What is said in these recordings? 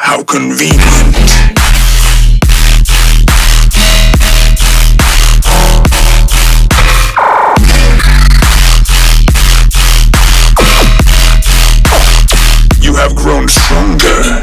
How convenient. You have grown stronger.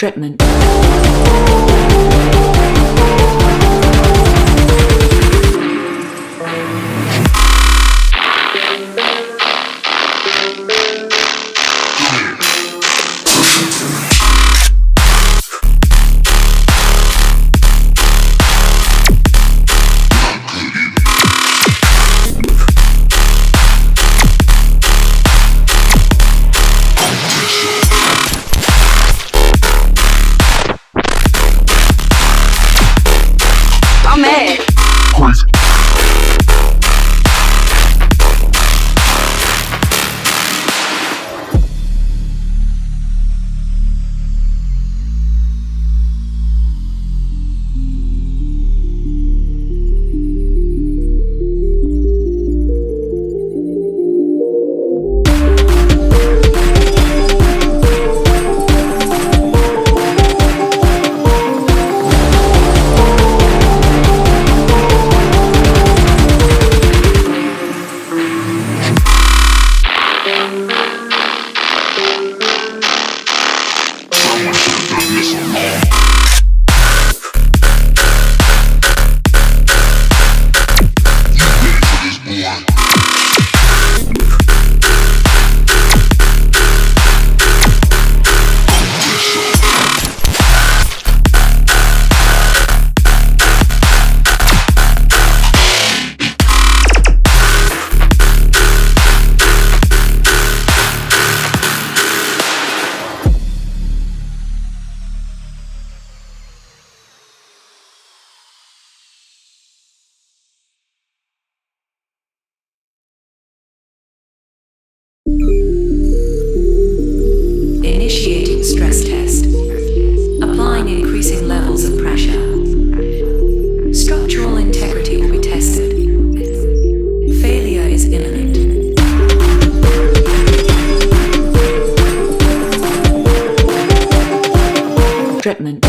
Dripment. Initiating stress test. Applying increasing levels of pressure. Structural integrity will be tested. Failure is imminent. Dripment.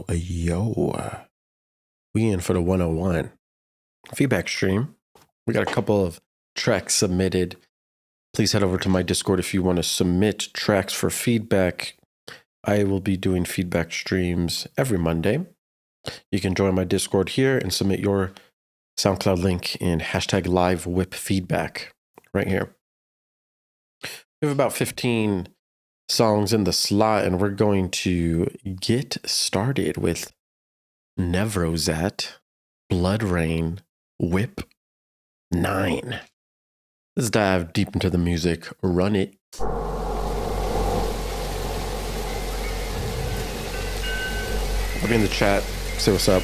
Ayo. We in for the 101 feedback stream. We got a couple of tracks submitted. Please head over to my Discord if you want to submit tracks for feedback. I will be doing feedback streams every Monday. You can join my Discord here and submit your SoundCloud link in hashtag live wip-feedback right here. We have about 15 songs in the slot, and we're going to get started with Nevrozat, Blood Rain, Whip 9. Let's dive deep into the music. Run it. I'll be in the chat. Say what's up.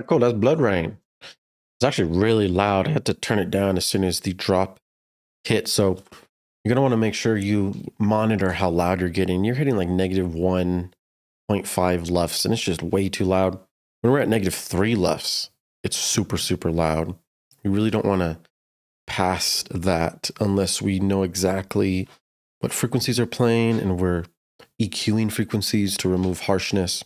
Cool, that's Blood Rain. It's actually really loud. I had to turn it down as soon as the drop hit. So you're going to want to make sure you monitor how loud you're getting. You're hitting like negative 1.5 LUFS, and it's just way too loud. When we're at negative 3 LUFS, it's super, super loud. You really don't want to pass that unless we know exactly what frequencies are playing and we're EQing frequencies to remove harshness.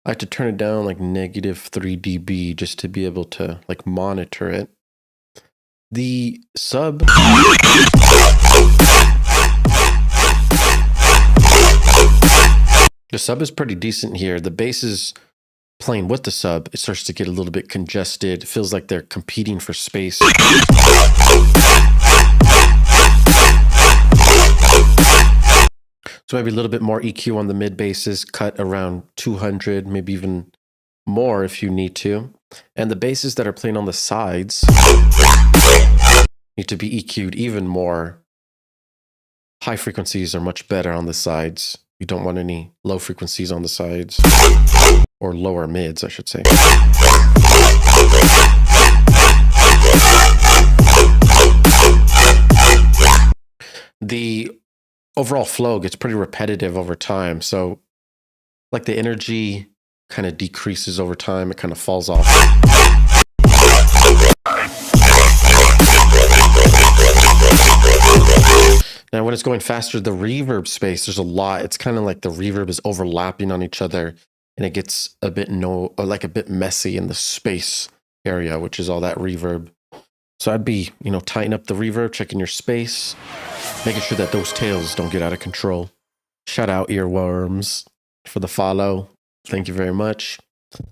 I had to turn it down like negative 3 dB just to be able to like monitor it. The sub is pretty decent here. The bass is playing with the sub. It starts to get a little bit congested. It feels like they're competing for space. So maybe a little bit more EQ on the mid basses, cut around 200, maybe even more if you need to. And the basses that are playing on the sides need to be EQ'd even more. High frequencies are much better on the sides. You don't want any low frequencies on the sides, or lower mids, I should say. The overall flow gets pretty repetitive over time. So like the energy kind of decreases over time. It kind of falls off. Now when it's going faster, the reverb space, there's a lot. It's kind of like the reverb is overlapping on each other and it gets a bit a bit messy in the space area, which is all that reverb. So I'd be, tighten up the reverb, checking your space. Making sure that those tails don't get out of control. Shout out Earworms for the follow. Thank you very much.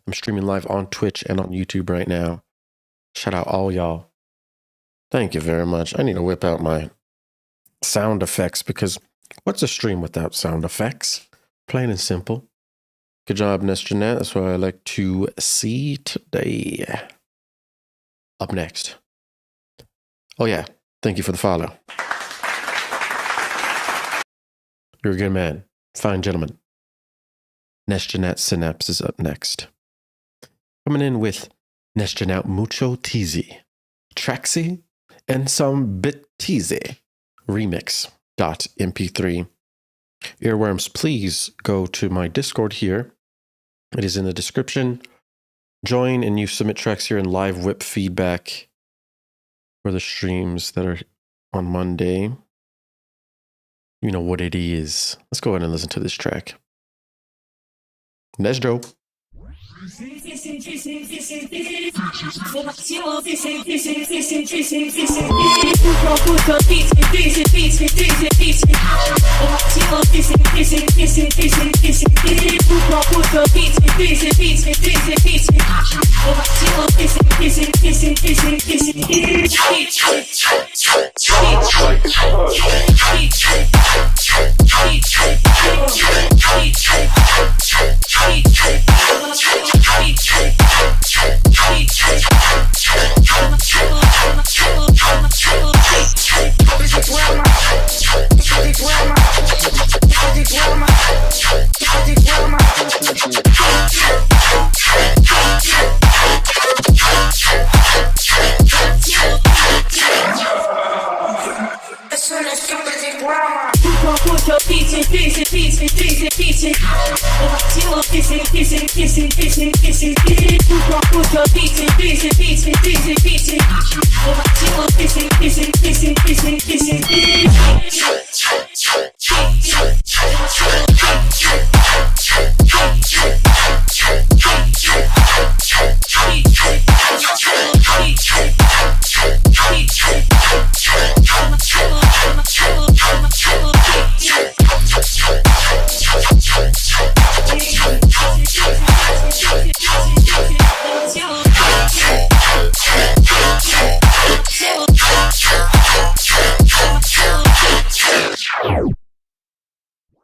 I'm streaming live on Twitch and on YouTube right now. Shout out all y'all. Thank you very much. I need to whip out my sound effects because what's a stream without sound effects? Plain and simple. Good job, Nesjanet. That's what I like to see today. Up next. Oh yeah, thank you for the follow. You're a good man. Fine gentleman. Nesjanet Synapse is up next. Coming in with Nesjanet Mucho Teasy, Traxy, and some Bit Teasy remix.mp3. Earworms, please go to my Discord here. It is in the description. Join and you submit tracks here in live whip feedback for the streams that are on Monday. You know what it is. Let's go ahead and listen to this track. Nesjo.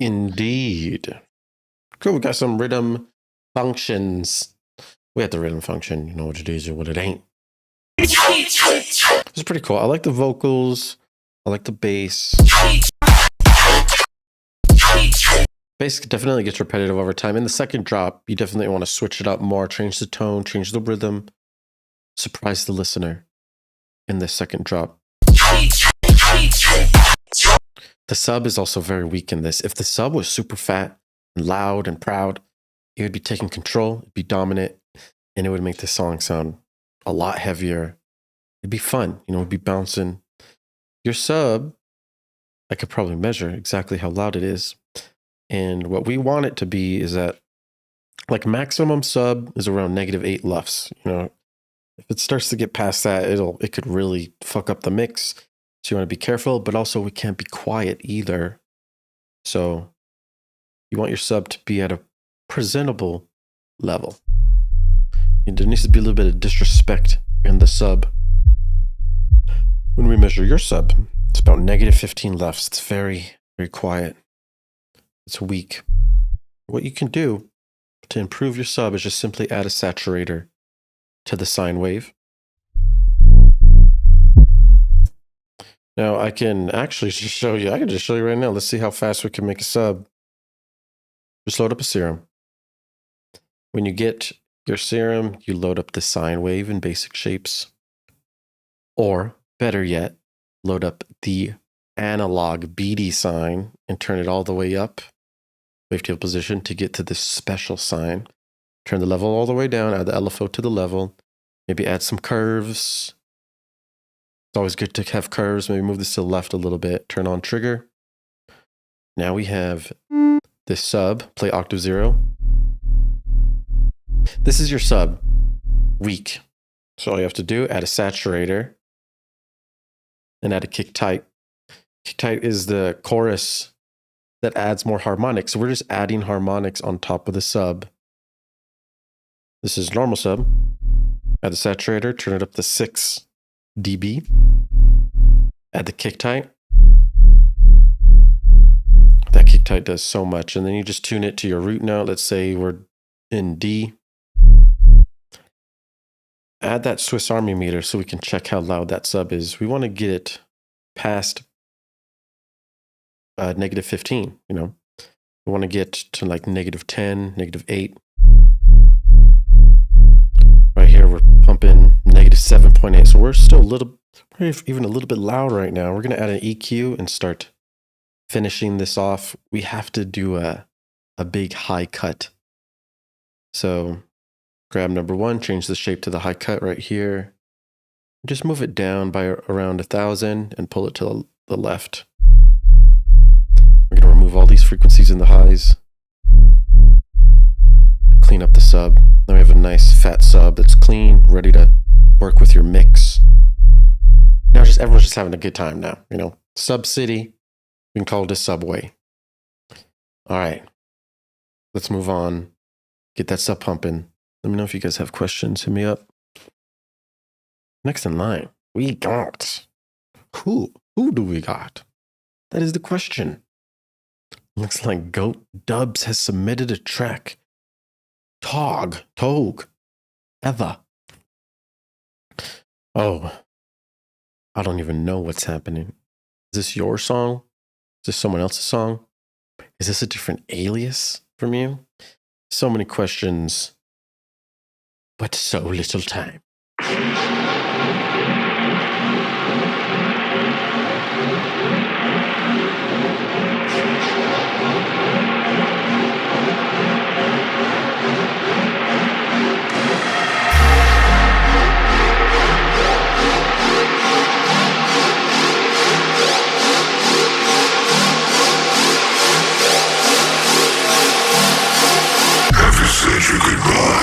Indeed. Cool, we got some rhythm functions. We have the rhythm function. You know what it is or what it ain't. It's pretty cool. I like the vocals. I like the bass. Bass definitely gets repetitive over time. In the second drop, you definitely want to switch it up more. Change the tone, change the rhythm. Surprise the listener in the second drop. The sub is also very weak in this. If the sub was super fat and loud and proud, it would be taking control, it'd be dominant, and it would make the song sound a lot heavier. It'd be fun, you know, it'd be bouncing. Your sub, I could probably measure exactly how loud it is. And what we want it to be is that, like, maximum sub is around -8 LUFS. You know, if it starts to get past that, it could really fuck up the mix. So you want to be careful, but also we can't be quiet either. So you want your sub to be at a presentable level. And there needs to be a little bit of disrespect in the sub. When we measure your sub, it's about -15 LUFS. It's very, very quiet. It's weak. What you can do to improve your sub is just simply add a saturator to the sine wave. Now I can actually just show you. I can just show you right now. Let's see how fast we can make a sub. Just load up a serum. When you get your serum, you load up the sine wave in basic shapes. Or better yet, load up the analog BD sine and turn it all the way up. Wavetable position to get to this special sine. Turn the level all the way down, add the LFO to the level. Maybe add some curves. It's always good to have curves. Maybe move this to the left a little bit. Turn on trigger. Now we have this sub. Play octave 0. This is your sub. Weak. So all you have to do, add a saturator. And add a kick type. Kick tight is the chorus that adds more harmonics. So we're just adding harmonics on top of the sub. This is normal sub. Add the saturator, turn it up to 6 dB. Add the kick tight. That kick tight does so much. And then you just tune it to your root note. Let's say we're in D. Add that Swiss Army meter so we can check how loud that sub is. We want to get it past negative 15, you know. We want to get to like negative 10, negative 8. Right here, we're pumping negative 7.8. So we're still even a little bit loud right now. We're going to add an EQ and start finishing this off. We have to do a big high cut. So grab number 1, change the shape to the high cut right here. Just move it down by around 1,000 and pull it to the left. We're going to remove all these frequencies in the highs. Clean up the sub. Then we have a nice fat sub that's clean, ready to work with your mix. Now everyone's just having a good time now, you know. Sub City, we can call it a subway. All right, let's move on. Get that sub pumping. Let me know if you guys have questions. Hit me up. Next in line, we got who? Who do we got? That is the question. Looks like Goat Dubs has submitted a track. Tog, Eva. Oh, I don't even know what's happening. Is this your song? Is this someone else's song? Is this a different alias from you? So many questions, but so little time. Said you goodbye.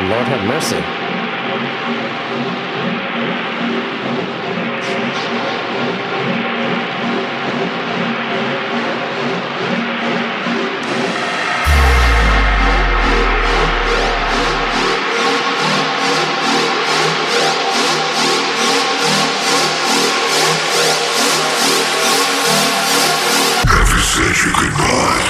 Lord have mercy. Have you said you goodbye?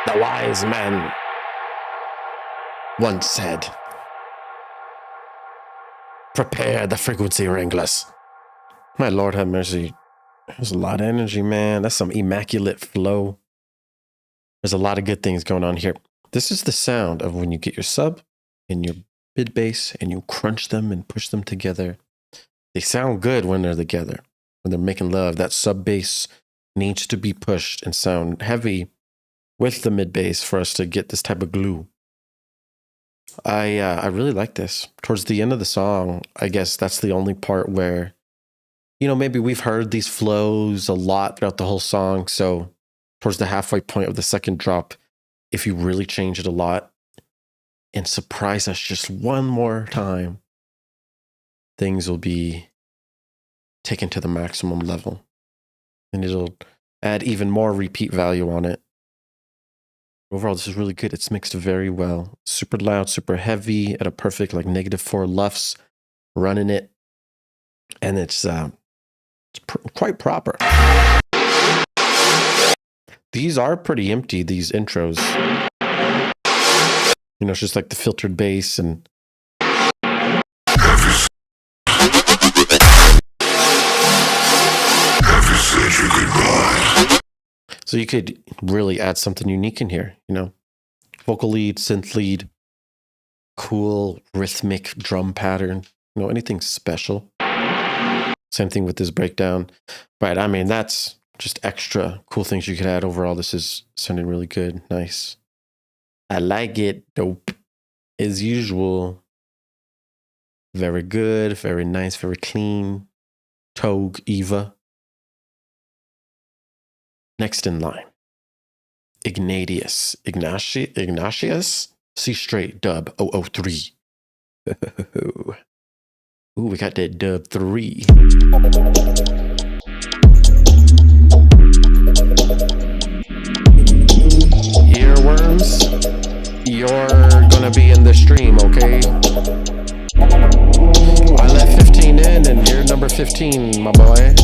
The wise man once said, prepare the frequency wranglers. My Lord have mercy. There's a lot of energy, man. That's some immaculate flow. There's a lot of good things going on here. This is the sound of when you get your sub and your mid bass and you crunch them and push them together. They sound good when they're together. When they're making love, that sub bass needs to be pushed and sound heavy with the mid bass for us to get this type of glue. I really like this. Towards the end of the song, I guess that's the only part where, you know, maybe we've heard these flows a lot throughout the whole song. So towards the halfway point of the second drop, if you really change it a lot and surprise us just one more time, things will be taken to the maximum level. And it'll add even more repeat value on it. Overall, this is really good. It's mixed very well. Super loud, super heavy at a perfect like -4 LUFS, running it. And it's quite proper. These are pretty empty, these intros. You know, it's just like the filtered bass and so you could really add something unique in here, you know, vocal lead, synth lead, cool rhythmic drum pattern, you know, anything special. Same thing with this breakdown. But I mean, that's just extra cool things you could add. Overall, this is sounding really good. Nice. I like it. Dope. As usual. Very good. Very nice. Very clean. Togue, Eva. Next in line. Ignatius. C straight dub 003. Ooh, we got that dub 3. Earworms, you're gonna be in the stream, okay? I let 15 in and you're number 15, my boy.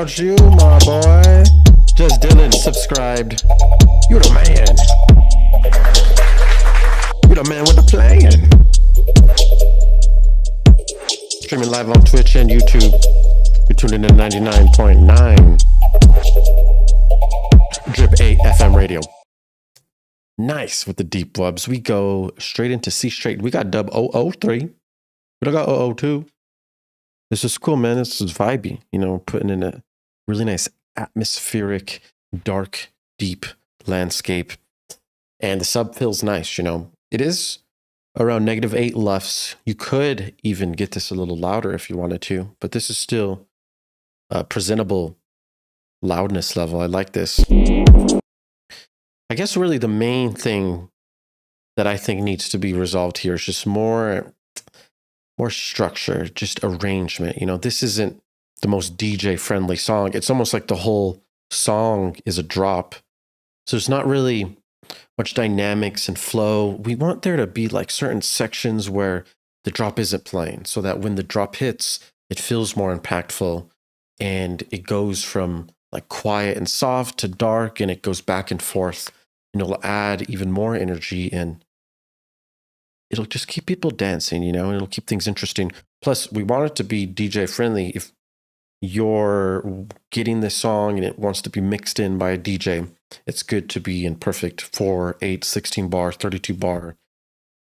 about you, my boy? Just Dylan subscribed. You the man. You the man with the plan. Streaming live on Twitch and YouTube. You're tuned in to 99.9 Drip 8 FM radio. Nice with the deep wubs. We go straight into C straight. We got dub 003. We don't got 002. This is cool, man. This is vibey. You know, putting in a really nice atmospheric, dark, deep landscape. And the sub feels nice, you know. It is around -8 LUFS. You could even get this a little louder if you wanted to, but this is still a presentable loudness level. I like this. I guess really the main thing that I think needs to be resolved here is just more structure, just arrangement. You know, this isn't the most DJ friendly song. It's almost like the whole song is a drop. So there's not really much dynamics and flow. We want there to be like certain sections where the drop isn't playing so that when the drop hits, it feels more impactful and it goes from like quiet and soft to dark and it goes back and forth. And it'll add even more energy and it'll just keep people dancing, you know, and it'll keep things interesting. Plus, we want it to be DJ friendly. If you're getting this song and it wants to be mixed in by a DJ, it's good to be in perfect 4, 8, 16 bar, 32 bar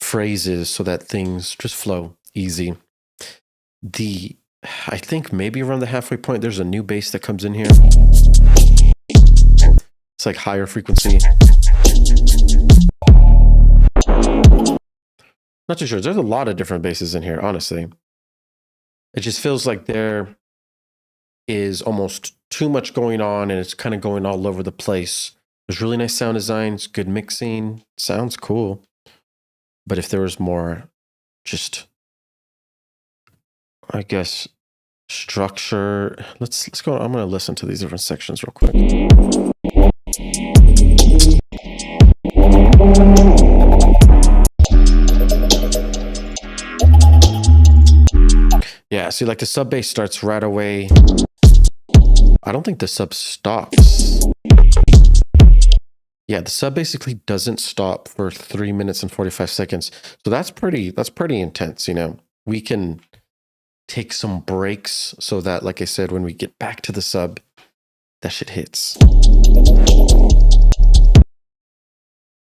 phrases so that things just flow easy. I think maybe around the halfway point, there's a new bass that comes in here. It's like higher frequency. Not too sure. There's a lot of different basses in here, honestly. It just feels like there is almost too much going on and it's kind of going all over the place. There's really nice sound designs, good mixing, sounds cool. But if there was more just, I guess, structure, let's go. I'm going to listen to these different sections real quick. Yeah, see, like the sub bass starts right away. I don't think the sub stops. Yeah, the sub basically doesn't stop for 3 minutes and 45 seconds. So that's pretty intense, you know. We can take some breaks so that, like I said, when we get back to the sub, that shit hits.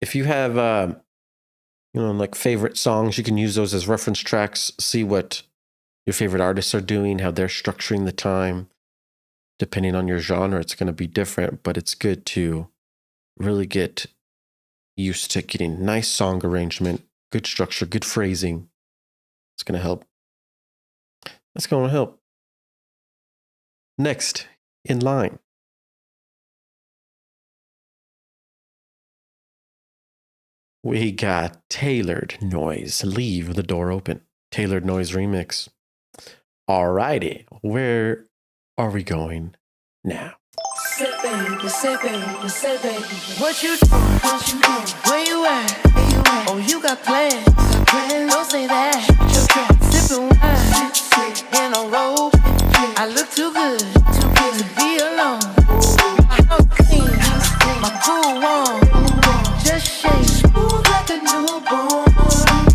If you have, like favorite songs, you can use those as reference tracks. See what your favorite artists are doing, how they're structuring the time. Depending on your genre, it's going to be different, but it's good to really get used to getting nice song arrangement, good structure, good phrasing. It's going to help. That's going to help. Next in line. We got Tailored Noise. Leave the door open. Tailored Noise remix. Alrighty, where are we going now? Say baby, what you doing? Where you at? Oh, you got plans? Don't say that. Sipping wine in a robe. I look too good to be alone. My house clean, my pool warm. Just shake smooth like a newborn.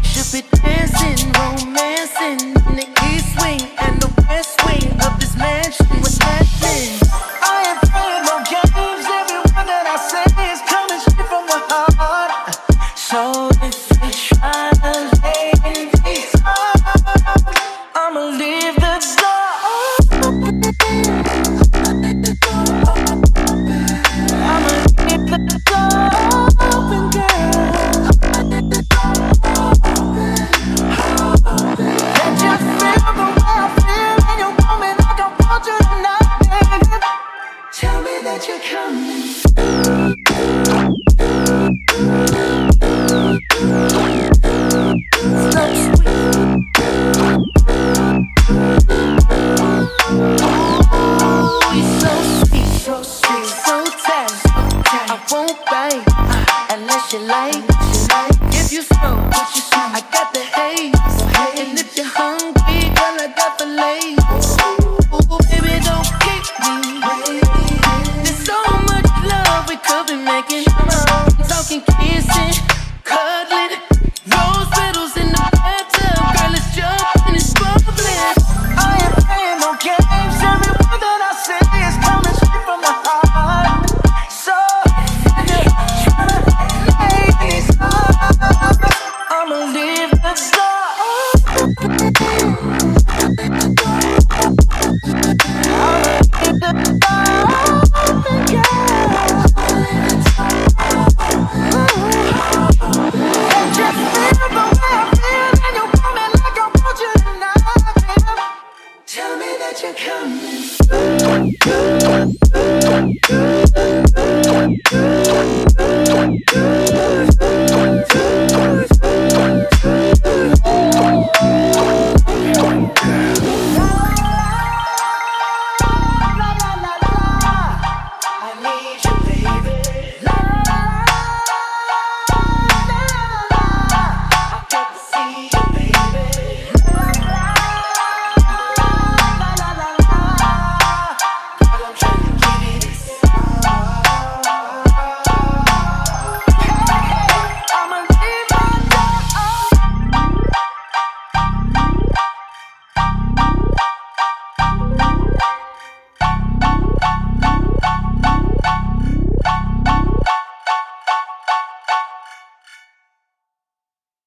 Should be dancing, romancing in the east wing and the west wing of this mansion. What's happening? I ain't playing no games. Everyone that I say is coming straight from the heart. So if you try to lay in these arms, I'ma leave the door open. I'ma leave the door open, girl. Let you feel the way I feel, and you want me like I want you tonight, baby. Tell me that you're coming. So sweet. Oh, you're so sweet, so tight. I won't bite unless you like. If you smoke, I got the haze. And if you're hungry, girl, I got the lace. Ooh, baby, don't keep me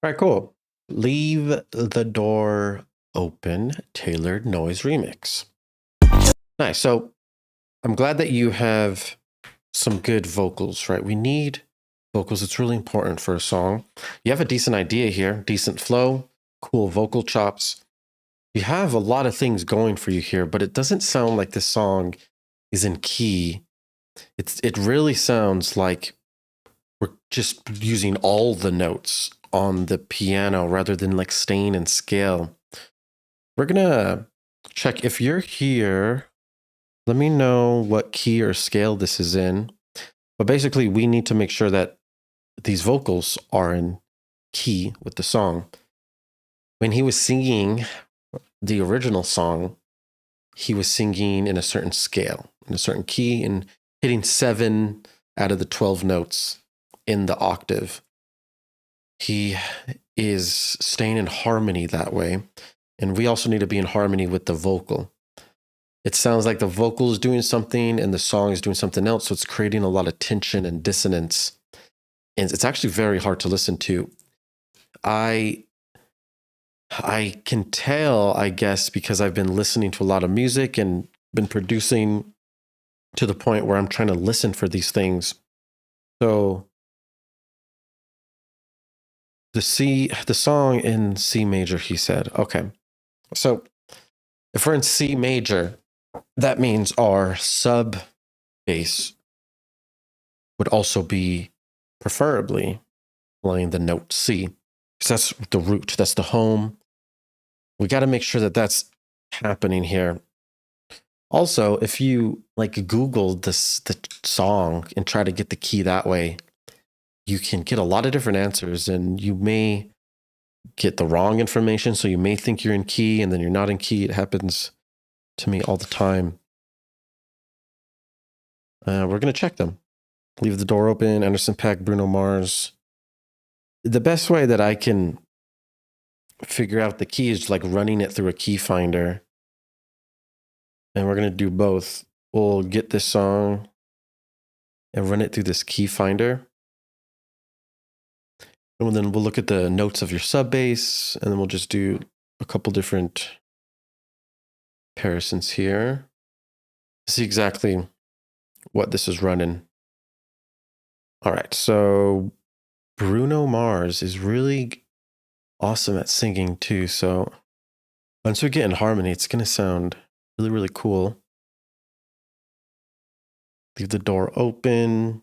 right, cool. Leave the Door Open, Tailored Noise Remix. Nice. So I'm glad that you have some good vocals, right? We need vocals. It's really important for a song. You have a decent idea here, decent flow, cool vocal chops. You have a lot of things going for you here, but it doesn't sound like this song is in key. It really sounds like we're just using all the notes on the piano rather than like staying in scale. We're gonna check if you're here. Let me know what key or scale this is in. But basically, we need to make sure that these vocals are in key with the song. When he was singing the original song, he was singing in a certain scale, in a certain key, and hitting 7 out of the 12 notes in the octave. He is staying in harmony that way. And we also need to be in harmony with the vocal. It sounds like the vocal is doing something and the song is doing something else. So it's creating a lot of tension and dissonance. And it's actually very hard to listen to. I can tell, I guess, because I've been listening to a lot of music and been producing to the point where I'm trying to listen for these things. So the song in C major, he said. Okay. So if we're in C major, that means our sub bass would also be preferably playing the note C. Because that's the root, that's the home. We got to make sure that that's happening here. Also, if you like Google the song and try to get the key that way, you can get a lot of different answers and you may get the wrong information. So you may think you're in key and then you're not in key. It happens to me all the time. We're going to check them. Leave the Door Open, Anderson .Paak, Bruno Mars. The best way that I can figure out the key is like running it through a key finder. And we're going to do both. We'll get this song and run it through this key finder. And then we'll look at the notes of your sub bass, and then we'll just do a couple different comparisons here. See exactly what this is running. All right, so Bruno Mars is really awesome at singing too. So once we get in harmony, it's going to sound really, really cool. Leave the Door Open.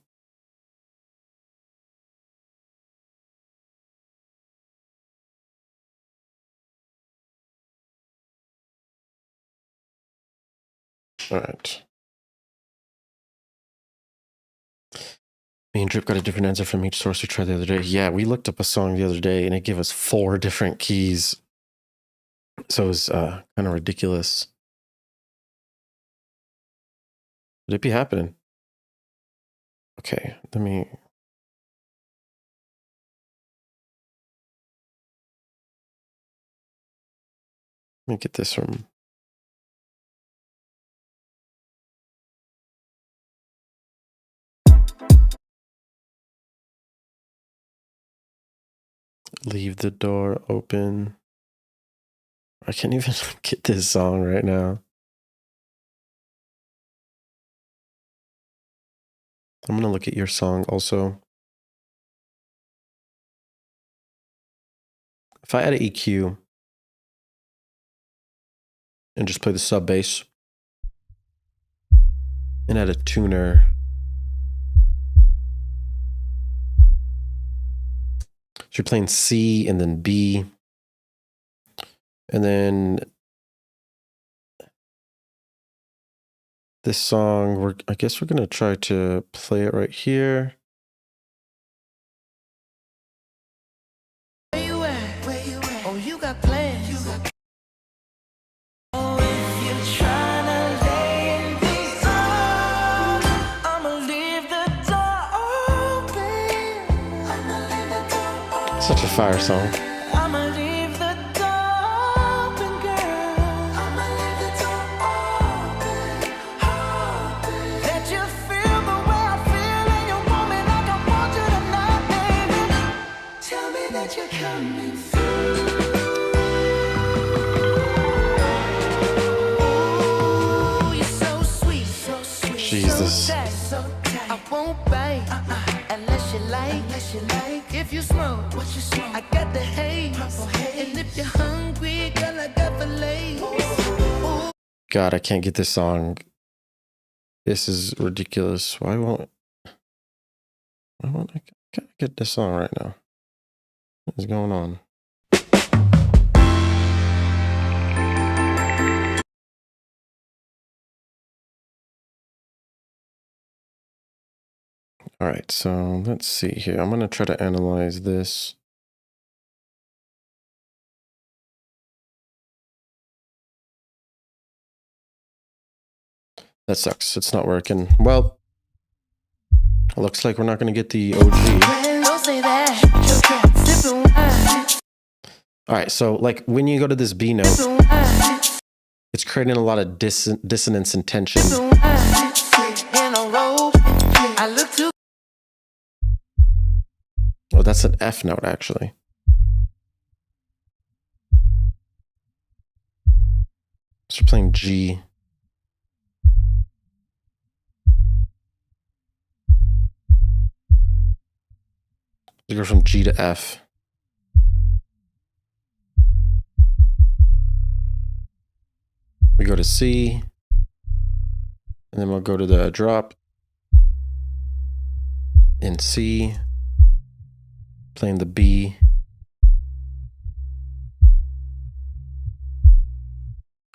All right. Me and Drip got a different answer from each source we tried the other day. Yeah, we looked up a song the other day and it gave us 4 different keys. So it was kind of ridiculous. Would it be happening? Okay, let me get this from. Leave the Door Open. I can't even get this song right now. I'm going to look at your song also. If I add an EQ and just play the sub bass and add a tuner. So you're playing C and then B. And then this song, I guess we're going to try to play it right here. Where you at? Where you at? Oh, you got plans. Oh, if you're trying to lay in these arms, I'ma leave the door open. I'ma leave the door open. Such a fire song. I'ma leave the door open, girl. I'ma leave the door open. Let you feel the way I feel, and you want me like I want you tonight, baby. Tell me that you're coming. light, unless you like. If you smoke, I got the haze. And if you're hungry, girl, I got fillets. God, I can't get this song. This is ridiculous. Why won't I can't get this song right now? What is going on? All right, so let's see here. I'm going to try to analyze this. That sucks. It's not working. Well, it looks like we're not going to get the OG. All right, so like when you go to this B note, it's creating a lot of dissonance and tension. Oh, that's an F note, actually. So we're playing G. We go from G to F. We go to C. And then we'll go to the drop in C. Playing the B.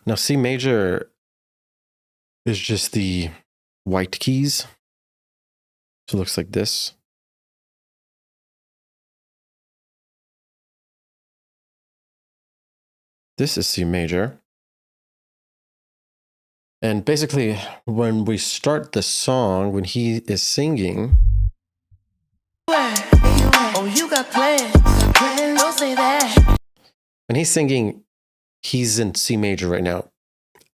Now C major is just the white keys. So it looks like this. This is C major. And basically, when we start the song, when he is singing, oh, you got plans. Don't say that. When he's singing, he's in C major right now.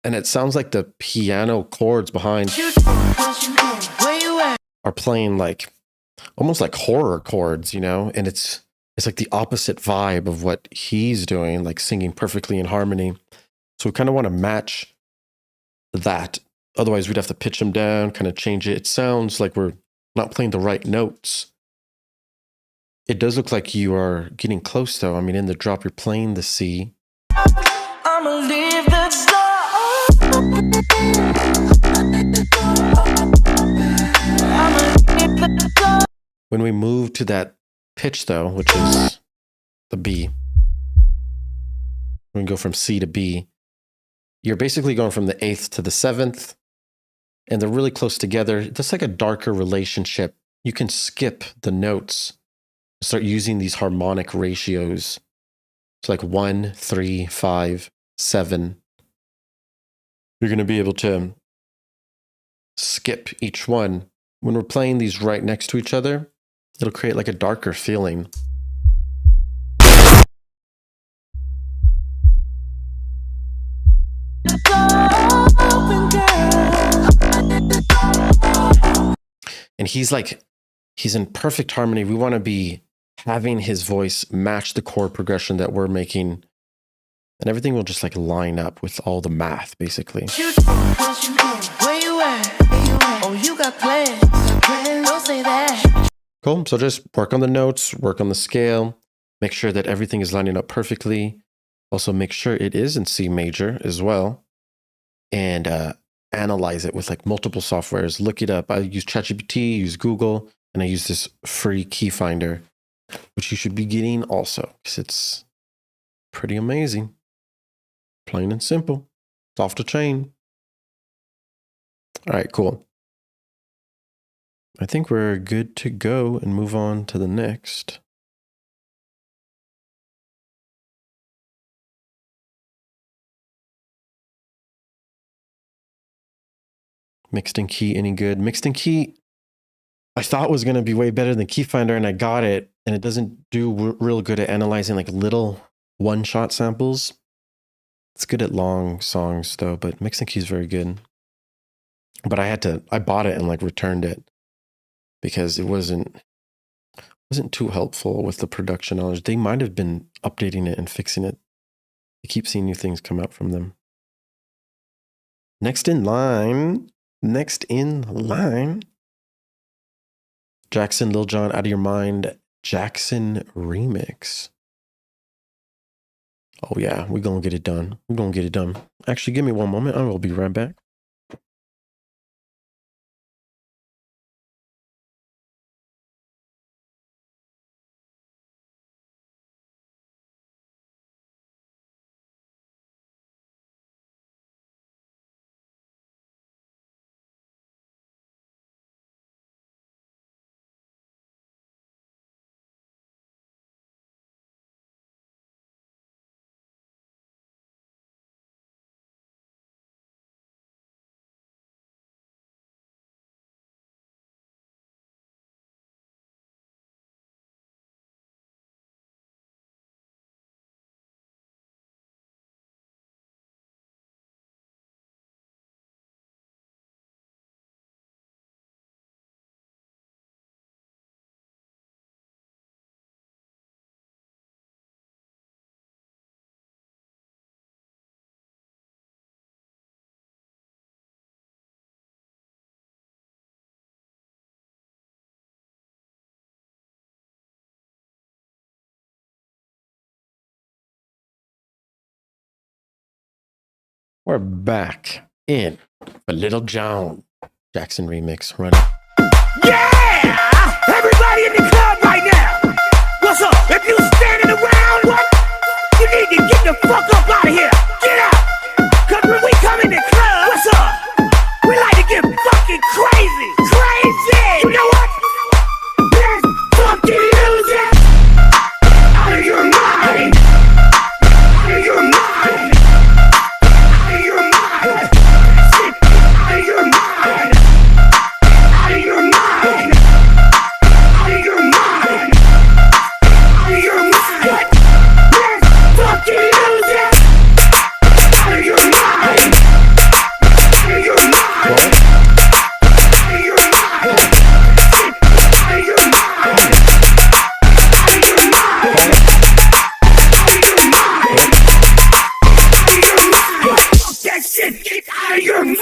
And it sounds like the piano chords behind are playing like almost like horror chords, you know? And it's like the opposite vibe of what he's doing, like singing perfectly in harmony. So we kind of want to match that. Otherwise, we'd have to pitch him down, kind of change it. It sounds like we're not playing the right notes. It does look like you are getting close, though. I mean, in the drop, you're playing the C. I'ma leave the door. When we move to that pitch, though, which is the B, we can go from C to B. You're basically going from the 8th to the 7th, and they're really close together. That's like a darker relationship. You can skip the notes, start using these harmonic ratios. It's like 1, 3, 5, 7. You're going to be able to skip each one. When we're playing these right next to each other, it'll create like a darker feeling. And he's in perfect harmony. We want to be having his voice match the chord progression that we're making, and everything will just like line up with all the math, basically. Where you at? Oh, you got plans. Don't say that. Cool. So just work on the notes, work on the scale, make sure that everything is lining up perfectly. Also make sure it is in C major as well, and analyze it with like multiple softwares. Look it up. I use ChatGPT, use Google, and I use this free key finder, which you should be getting also, because it's pretty amazing. Plain and simple. It's off the chain. All right, cool. I think we're good to go and move on to the next. Mixed in key, any good? Mixed in key, I thought was going to be way better than key finder, and I got it, and it doesn't do real good at analyzing like little one-shot samples. It's good at long songs though, but mixed in key is very good. But I bought it and like returned it because it wasn't too helpful with the production knowledge. They might have been updating it and fixing it. I keep seeing new things come out from them. Next in line. Jackson, Lil Jon, Out of Your Mind, Jackson remix. Oh yeah, we're gonna get it done. We're gonna get it done. Actually, give me one moment. I will be right back. We're back in for Lil Jon Jackson remix. Run it. Yeah! Everybody in the club right now! What's up? If you standing around, what? You need to get the fuck up out of here! Get out! Cause when we come in the club, what's up? We like to get fucking crazy! Crazy! You know what? Let's fucking lose it! Out of your mind! Out of your mind! Out of your mind! Out of your mind! Out of your mind! Out of your mind! Out of your mind! Let's fucking lose it! Out of your mind! Out of your mind! Out of your mind! Out of your mind! Out of your mind! Out of your mind! Out of your mind! Fuck that shit! Get out of your mind!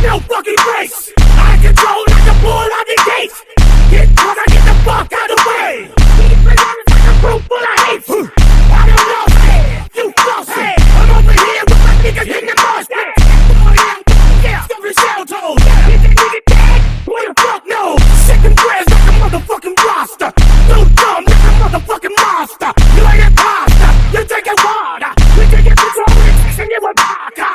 No fucking race! I control like a bull on the gates! Get cause I get the fuck out of the way! These bananas like a room full of hate! I don't know, hey! You close, hey! I'm over here with my niggas in the mosh pit! Oh yeah, stuff his shell toes! Is that nigga dead? Who the fuck knows? Second prayers like a motherfucking roster! So dumb like a motherfucking monster! You ain't imposter! You taking water! You taking control and chasing it with vodka!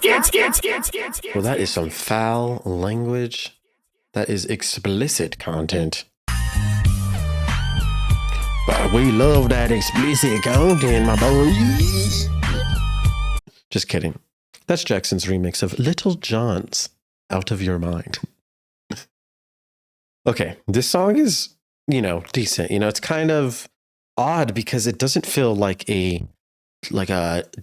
Get get get Well, that is some foul language. That is explicit content. But we love that explicit content, my boy. Just kidding. That's Jackson's remix of Lil Jon's Out of Your Mind. Okay, this song is, decent. It's kind of odd because it doesn't feel like a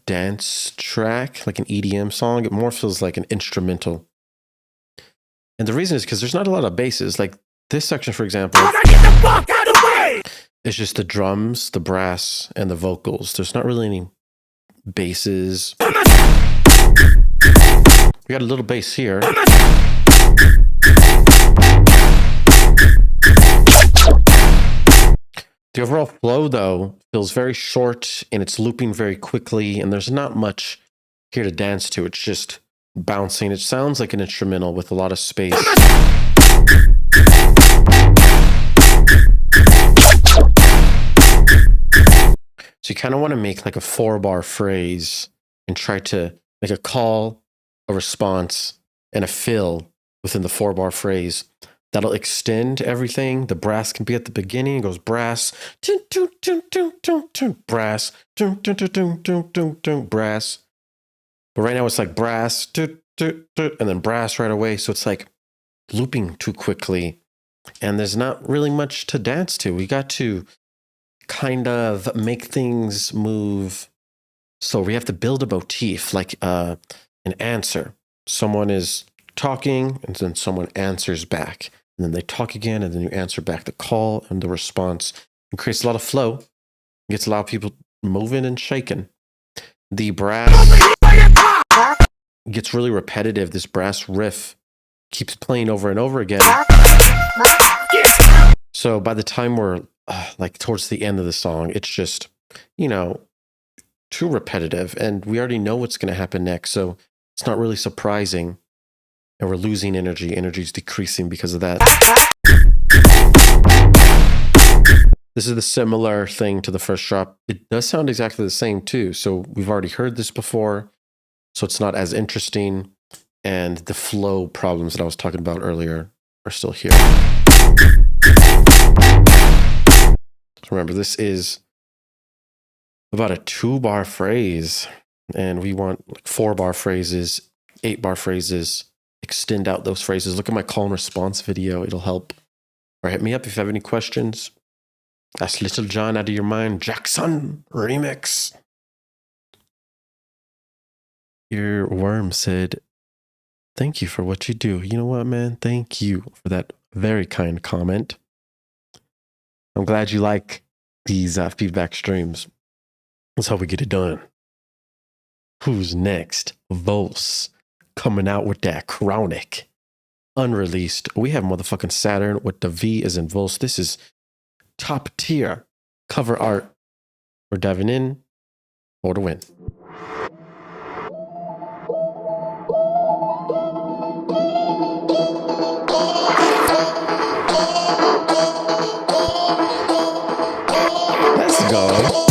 dance track, like an EDM song. It more feels like an instrumental. And the reason is because there's not a lot of basses. Like this section, for example, it's just the drums, the brass, and the vocals. There's not really any basses. We got a little bass here. The overall flow, though, feels very short and it's looping very quickly, and there's not much here to dance to. It's just bouncing. It sounds like an instrumental with a lot of space. So you kind of want to make like a 4-bar phrase and try to make a call, a response, and a fill within the 4-bar phrase. That'll extend everything. The brass can be at the beginning. It goes brass, brass, brass. But right now it's like brass, and then brass right away. So it's like looping too quickly. And there's not really much to dance to. We got to kind of make things move. So we have to build a motif, like an answer. Someone is talking, and then someone answers back. And then they talk again, and then you answer back the call and the response. It creates a lot of flow. It gets a lot of people moving and shaking. The brass gets really repetitive. This brass riff keeps playing over and over again. So by the time we're like towards the end of the song, it's just, too repetitive. And we already know what's going to happen next. So it's not really surprising. And we're losing energy. Energy is decreasing because of that. This is the similar thing to the first drop. It does sound exactly the same too. So we've already heard this before. So it's not as interesting. And the flow problems that I was talking about earlier are still here. So remember, this is about a 2-bar phrase. And we want like 4-bar phrases, 8-bar phrases. Extend out those phrases. Look at my call and response video. It'll help. Or hit me up if you have any questions. That's Little John Out of Your Mind Jackson remix. Your worm said, thank you for what you do. You know what, man? Thank you for that very kind comment. I'm glad you like these feedback streams. Let's hope we get it done. Who's next? Vos. Coming out with that chronic. Unreleased. We have motherfucking Saturn with the V as in Vos. This is top tier cover art. We're diving in for the win. Let's go.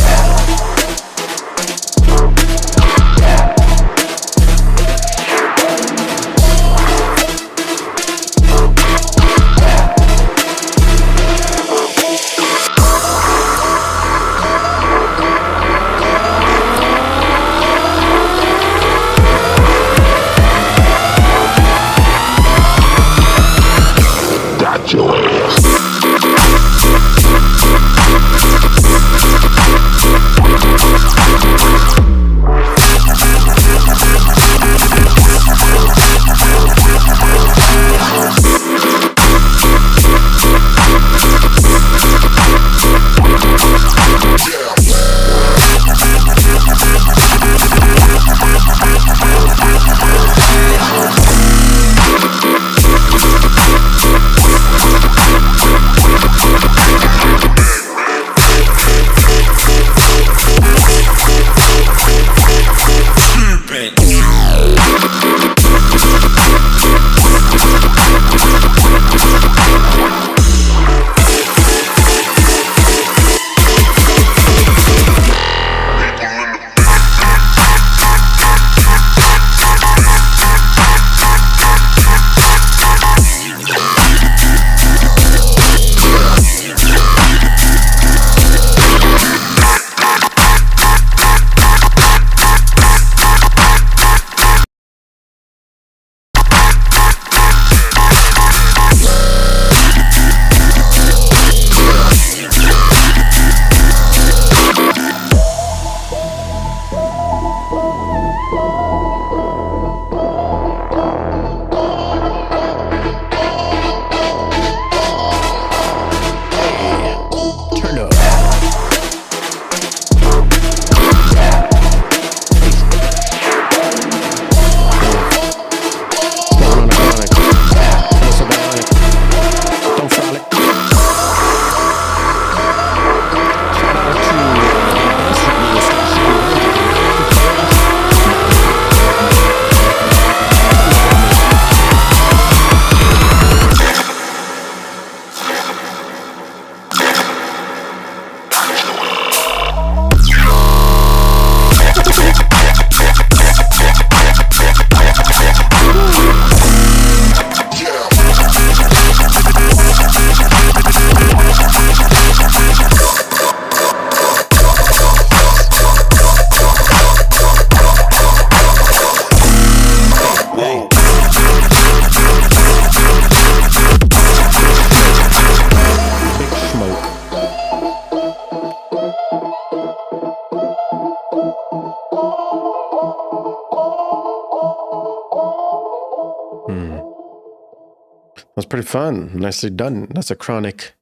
pretty fun. Nicely done. That's a chronic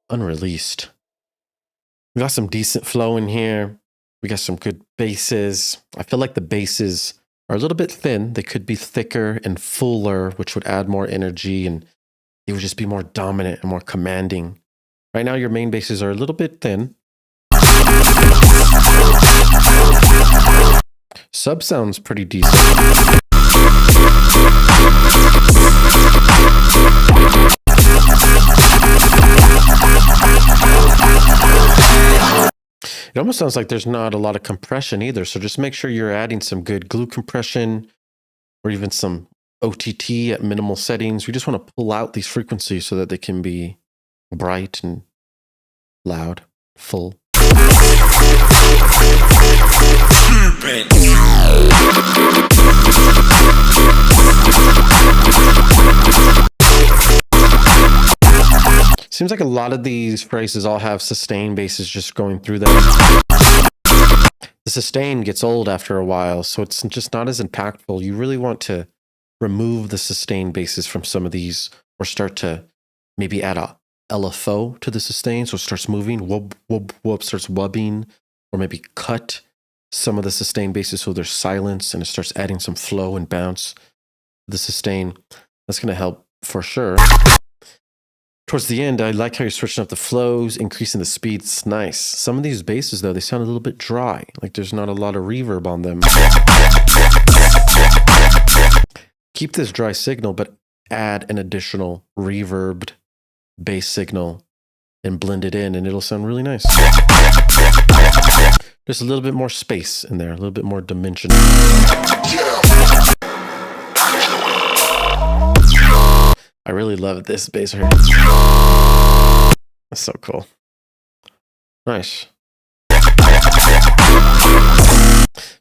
unreleased. We got some decent flow in here. We got some good basses. I feel like the basses are a little bit thin. They could be thicker and fuller, which would add more energy and it would just be more dominant and more commanding. Right now, your main basses are a little bit thin. Sub sounds pretty decent. It almost sounds like there's not a lot of compression either. So just make sure you're adding some good glue compression or even some OTT at minimal settings. We just want to pull out these frequencies so that they can be bright and loud, full. Seems like a lot of these phrases all have sustain basses just going through them. The sustain gets old after a while, so it's just not as impactful. You really want to remove the sustain basses from some of these or start to maybe add a LFO to the sustain so it starts moving, whoop, whoop, whoop, starts wubbing, or maybe cut some of the sustain basses so there's silence and it starts adding some flow and bounce to the sustain. That's going to help for sure. Towards the end, I like how you're switching up the flows, increasing the speeds. Nice. Some of these basses, though, they sound a little bit dry. Like there's not a lot of reverb on them. Keep this dry signal, but add an additional reverbed bass signal and blend it in, and it'll sound really nice. There's a little bit more space in there, a little bit more dimension. I really love this bass here. That's so cool. Nice.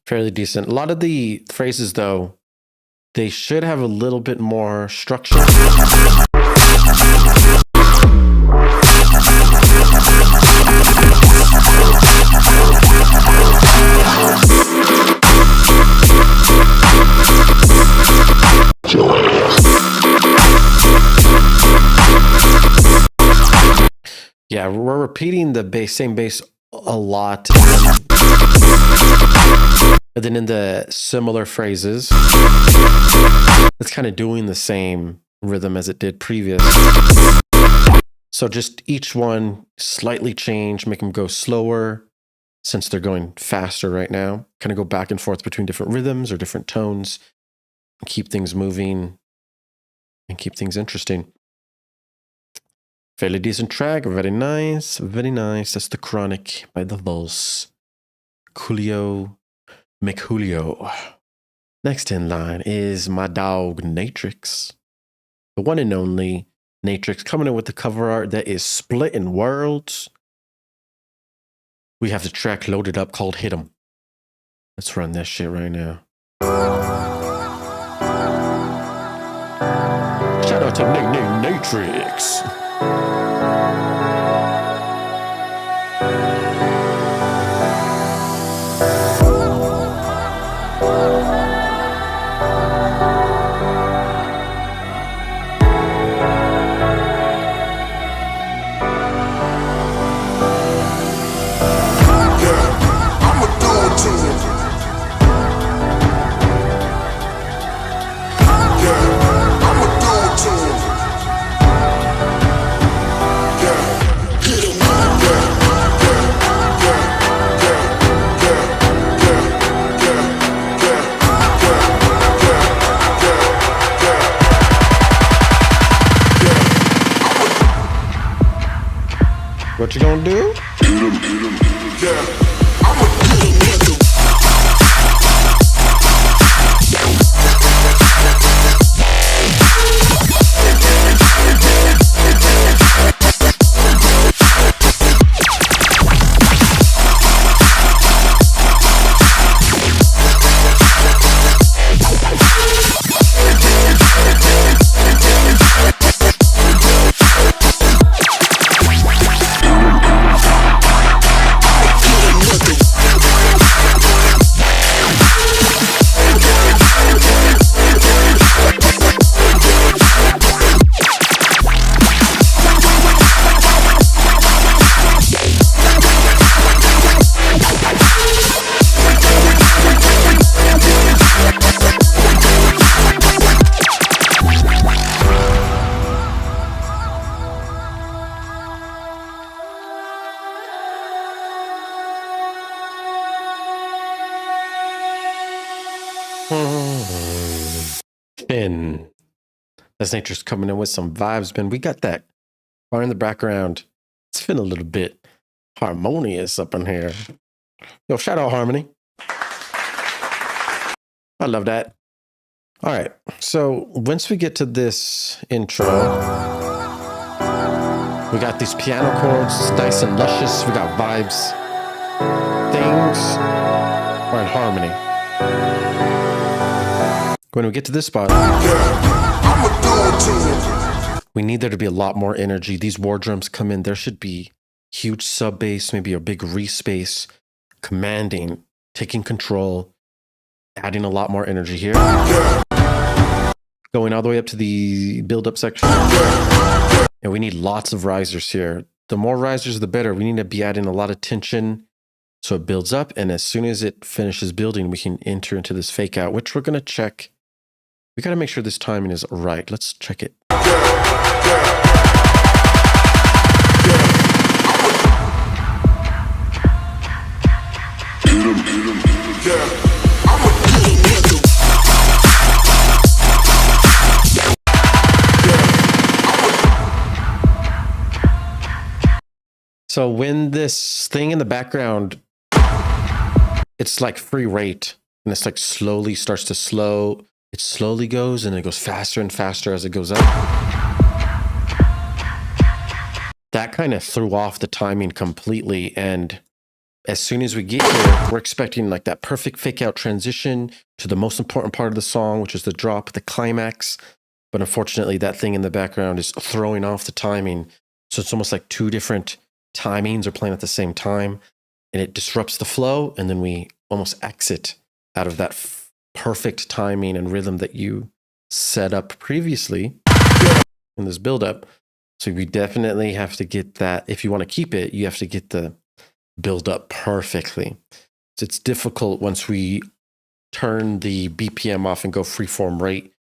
Fairly decent. A lot of the phrases, though, they should have a little bit more structure. Yeah, we're repeating the same bass a lot. But then in the similar phrases, it's kind of doing the same rhythm as it did previous. So just each one slightly change, make them go slower since they're going faster right now. Kind of go back and forth between different rhythms or different tones and keep things moving and keep things interesting. Fairly decent track, very nice, very nice. That's The Chronic by The Vulse. Coolio McCoolio. Next in line is my dog Natrix. The one and only Natrix coming in with the cover art that is splitting worlds. We have the track loaded up called Hit 'Em. Let's run that shit right now. Shout out to Natrix. What you gonna do? Finn. That's Nature's coming in with some vibes, man. We got that bar in the background. It's feeling a little bit harmonious up in here. Yo, shout out Harmony. I love that. All right. So once we get to this intro, we got these piano chords. It's nice and luscious. We got vibes. Things are in harmony. When we get to this spot, we need there to be a lot more energy. These war drums come in. There should be huge sub bass, maybe a big re-space, commanding, taking control, adding a lot more energy here. Going all the way up to the build-up section. And we need lots of risers here. The more risers, the better. We need to be adding a lot of tension so it builds up. And as soon as it finishes building, we can enter into this fake out, which we're going to check. We got to make sure this timing is right. Let's check it. So when this thing in the background, it's like free rate, and it's like slowly starts to slow. It slowly goes, and it goes faster and faster as it goes up. That kind of threw off the timing completely. And as soon as we get here, we're expecting like that perfect fake out transition to the most important part of the song, which is the drop, the climax. But unfortunately, that thing in the background is throwing off the timing. So it's almost like two different timings are playing at the same time, and it disrupts the flow. And then we almost exit out of that perfect timing and rhythm that you set up previously in this build-up. So we definitely have to get that. If you want to keep it, you have to get the build-up perfectly. So it's difficult once we turn the BPM off and go freeform rate.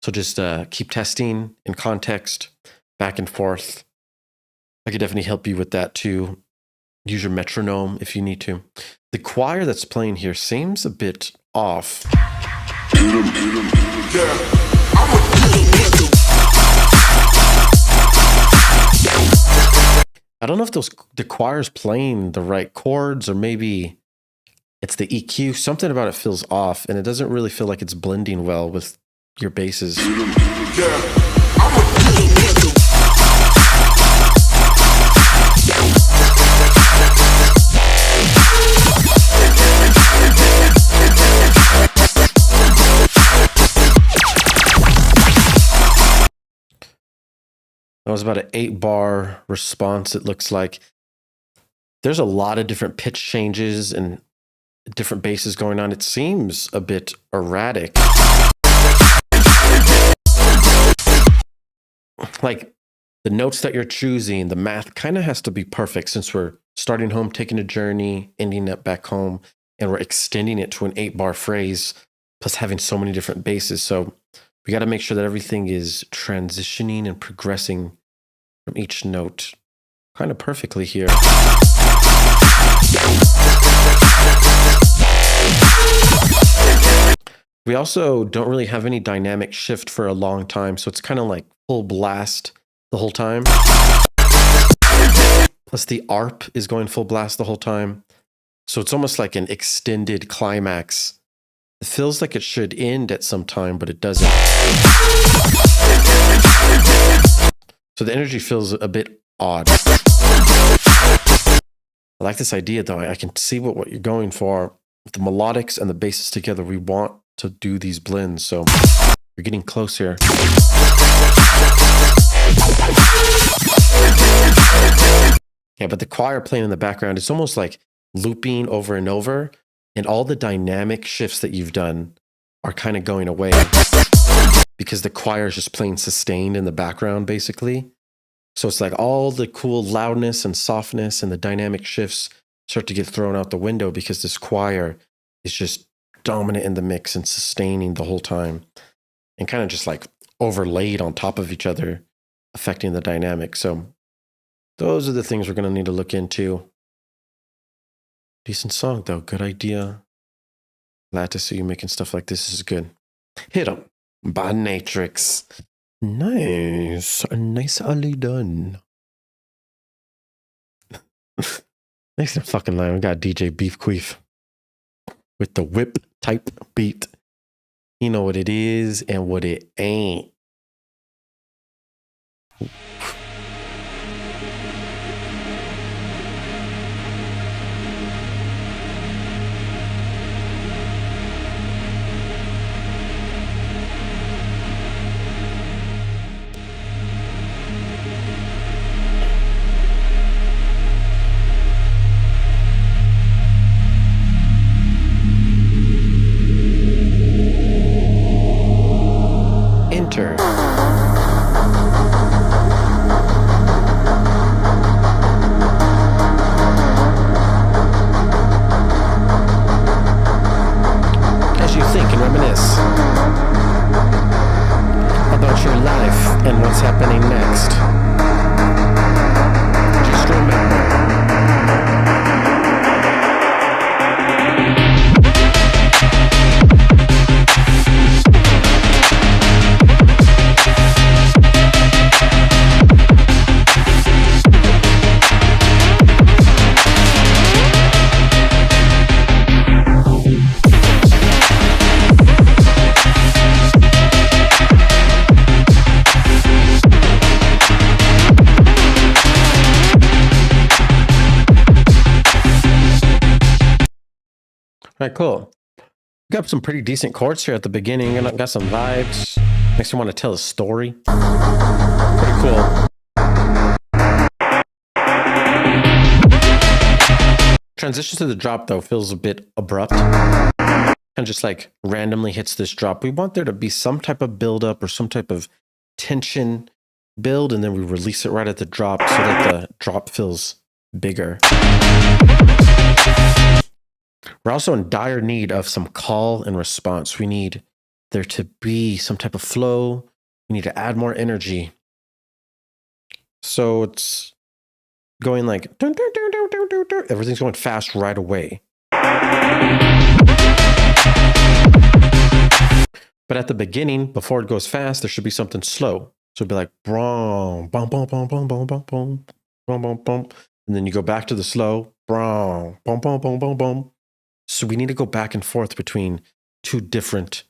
So just keep testing in context, back and forth. I could definitely help you with that too. Use your metronome if you need to. The choir that's playing here seems a bit off. I don't know if the choir's playing the right chords, or maybe it's the EQ. Something about it feels off, and it doesn't really feel like it's blending well with your basses. That was about an 8-bar response, it looks like. There's a lot of different pitch changes and different basses going on. It seems a bit erratic. Like the notes that you're choosing, the math kind of has to be perfect, since we're starting home, taking a journey, ending up back home, and we're extending it to an 8-bar phrase, plus having so many different basses. So we got to make sure that everything is transitioning and progressing from each note kind of perfectly here. We also don't really have any dynamic shift for a long time, so it's kind of like full blast the whole time. Plus the ARP is going full blast the whole time. So it's almost like an extended climax. It feels like it should end at some time, but it doesn't. So the energy feels a bit odd. I like this idea, though. I can see what you're going for. With the melodics and the basses together, we want to do these blends. So we're getting close here. Yeah, but the choir playing in the background, it's almost like looping over and over. And all the dynamic shifts that you've done are kind of going away because the choir is just playing sustained in the background, basically. So it's like all the cool loudness and softness and the dynamic shifts start to get thrown out the window because this choir is just dominant in the mix and sustaining the whole time and kind of just like overlaid on top of each other, affecting the dynamic. So those are the things we're going to need to look into. Decent song, though. Good idea. Glad to see you making stuff like this. This is good. Hit 'em by Natrix. Nice. Nicely done. Thanks to fucking line. We got DJ Beef Queef with the whip type beat. You know what it is and what it ain't. Enter. As you think and reminisce about your life and what's happening next, just remember. All right, cool. Got some pretty decent chords here at the beginning, and I got some vibes. Makes me want to tell a story. Pretty cool. Transition to the drop, though, feels a bit abrupt. And just like randomly hits this drop. We want there to be some type of buildup or some type of tension build, and then we release it right at the drop so that the drop feels bigger. We're also in dire need of some call and response. We need there to be some type of flow. We need to add more energy. So it's going like, dun, dun, dun, dun, dun, dun, dun. Everything's going fast right away. But at the beginning, before it goes fast, there should be something slow. So it'd be like, brum, bum, bum, bum, bum, bum, bum, bum, bum, bum, bum. And then you go back to the slow, brum, bum, bum, bum, bum, bum. So we need to go back and forth between two different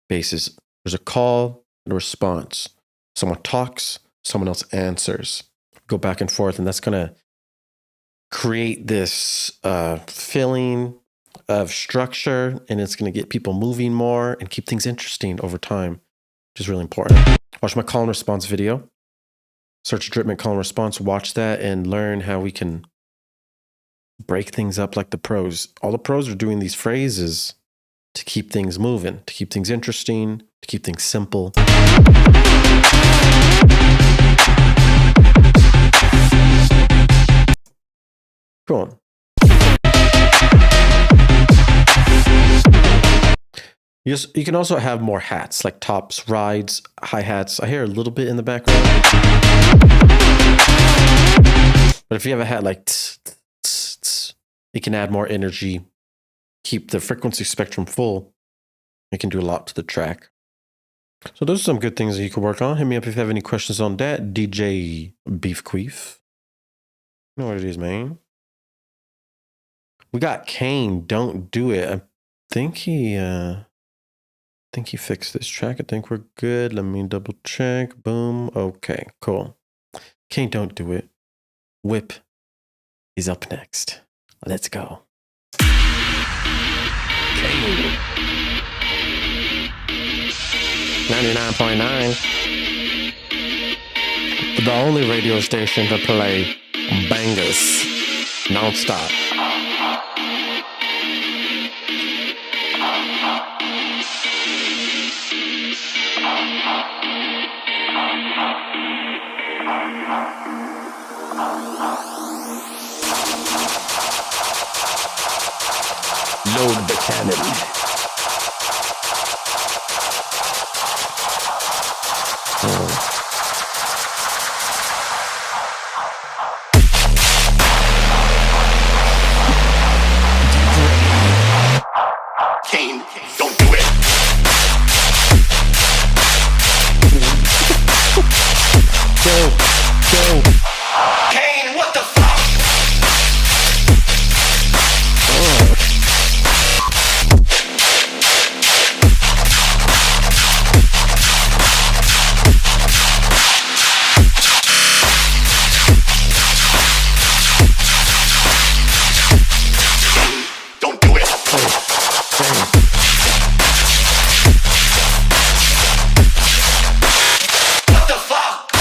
bases. There's a call and a response. Someone talks, someone else answers. Go back and forth, and that's going to create this feeling of structure, and it's going to get people moving more and keep things interesting over time, which is really important. Watch my call and response video. Search Dripment call and response, watch that, and learn how we can break things up like the pros. All the pros are doing these phrases to keep things moving, to keep things interesting, to keep things simple. Cool. You can also have more hats, like tops, rides, hi-hats. I hear a little bit in the background. But if you have a hat like tss, tss, tss, it can add more energy, keep the frequency spectrum full. It can do a lot to the track. So those are some good things that you can work on. Hit me up if you have any questions on that. DJ Beef Queef. You know what it is, man. We got Kane, Don't Do It. I think he fixed this track. I think we're good. Let me double check. Boom. Okay, cool. Kane, Don't Do It. Whip is up next. Let's go. Kane. 99.9. The only radio station to play bangers non-stop. Load the cannon. Kane, don't do it. Go. Kane, what the fuck? Don't do it. What the fuck?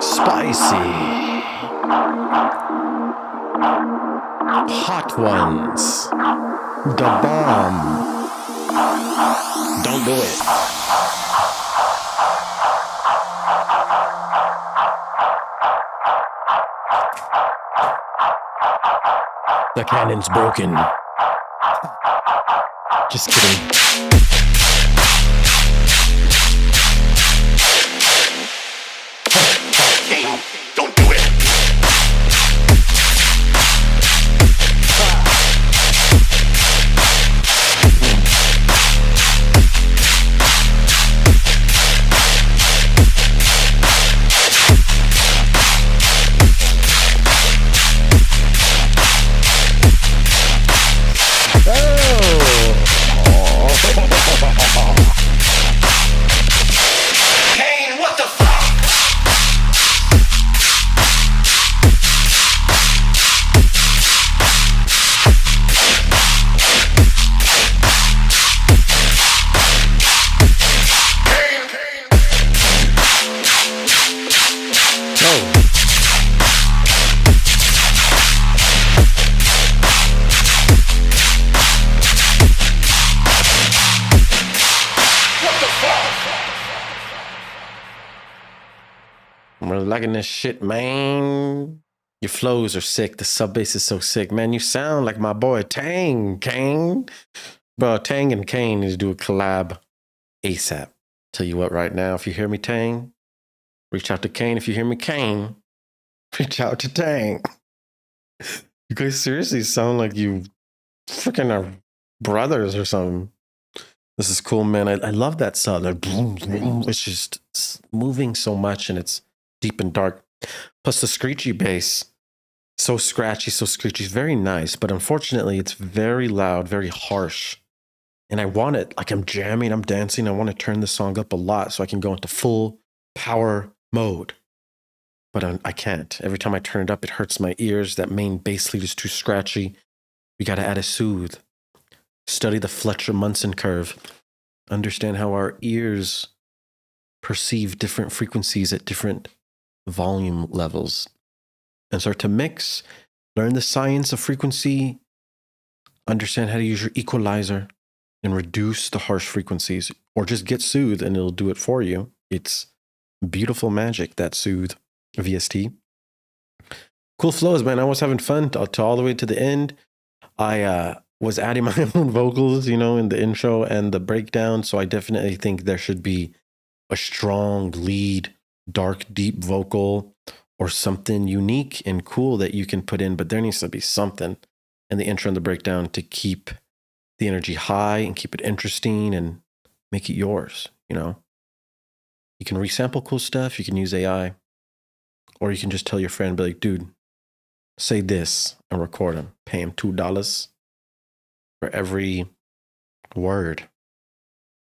Spicy. Hot ones. The bomb. Don't do it. The cannon's broken. Just kidding. Kane, don't do it. Kane, what the fuck? We're liking this shit, man. Your flows are sick. The sub bass is so sick, man. You sound like my boy Tang, Kane. Bro, Tang and Kane need to do a collab ASAP. Tell you what, right now, if you hear me, Tang, reach out to Kane. If you hear me, Kane, reach out to Tang. You guys seriously sound like you freaking are brothers or something. This is cool, man. I love that sound. It's just moving so much and it's deep and dark. Plus the screechy bass. So scratchy, so screechy. Very nice. But unfortunately, it's very loud, very harsh. And I want it, like I'm jamming, I'm dancing. I want to turn the song up a lot so I can go into full power mode. But I can't. Every time I turn it up, it hurts my ears. That main bass lead is too scratchy. We got to add a soothe. Study the Fletcher-Munson curve. Understand how our ears perceive different frequencies at different volume levels. And start to mix. Learn the science of frequency. Understand how to use your equalizer and reduce the harsh frequencies. Or just get soothe and it'll do it for you. It's beautiful magic, that soothe VST. Cool flows, man. I was having fun to all the way to the end. I was adding my own vocals, in the intro and the breakdown. So I definitely think there should be a strong lead, dark, deep vocal or something unique and cool that you can put in. But there needs to be something in the intro and the breakdown to keep the energy high and keep it interesting and make it yours, You can resample cool stuff. You can use AI. Or you can just tell your friend, be like, dude, say this and record him. Pay him $2 for every word,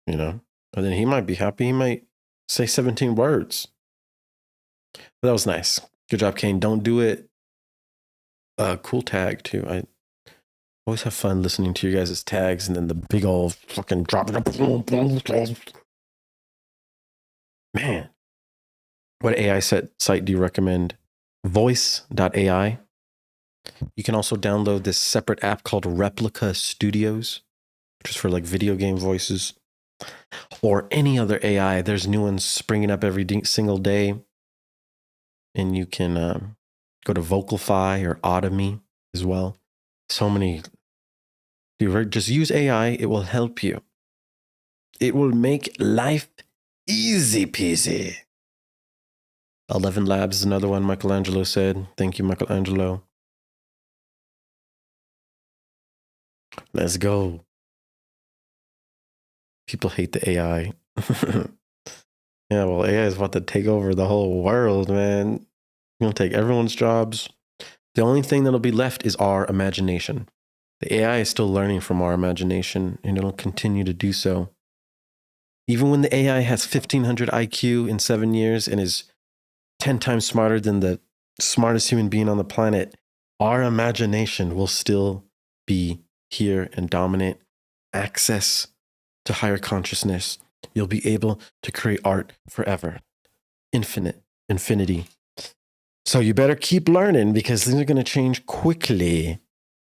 And then he might be happy. He might say 17 words. But that was nice. Good job, Kane. Don't do it. Cool tag, too. I always have fun listening to you guys' tags and then the big old fucking drop it up. Man. What AI site do you recommend? Voice.ai. You can also download this separate app called Replica Studios, which is for like video game voices or any other AI. There's new ones springing up every single day. And you can go to Vocalify or Otomy as well. So many. Just use AI. It will help you. It will make life easy peasy. 11 Labs is another one Michelangelo said. Thank you, Michelangelo. Let's go. People hate the AI. Yeah, well, AI is about to take over the whole world, man. It's going to take everyone's jobs. The only thing that'll be left is our imagination. The AI is still learning from our imagination, and it'll continue to do so. Even when the AI has 1,500 IQ in 7 years and is 10 times smarter than the smartest human being on the planet, our imagination will still be here and dominant. Access to higher consciousness. You'll be able to create art forever. Infinity. So you better keep learning because things are going to change quickly.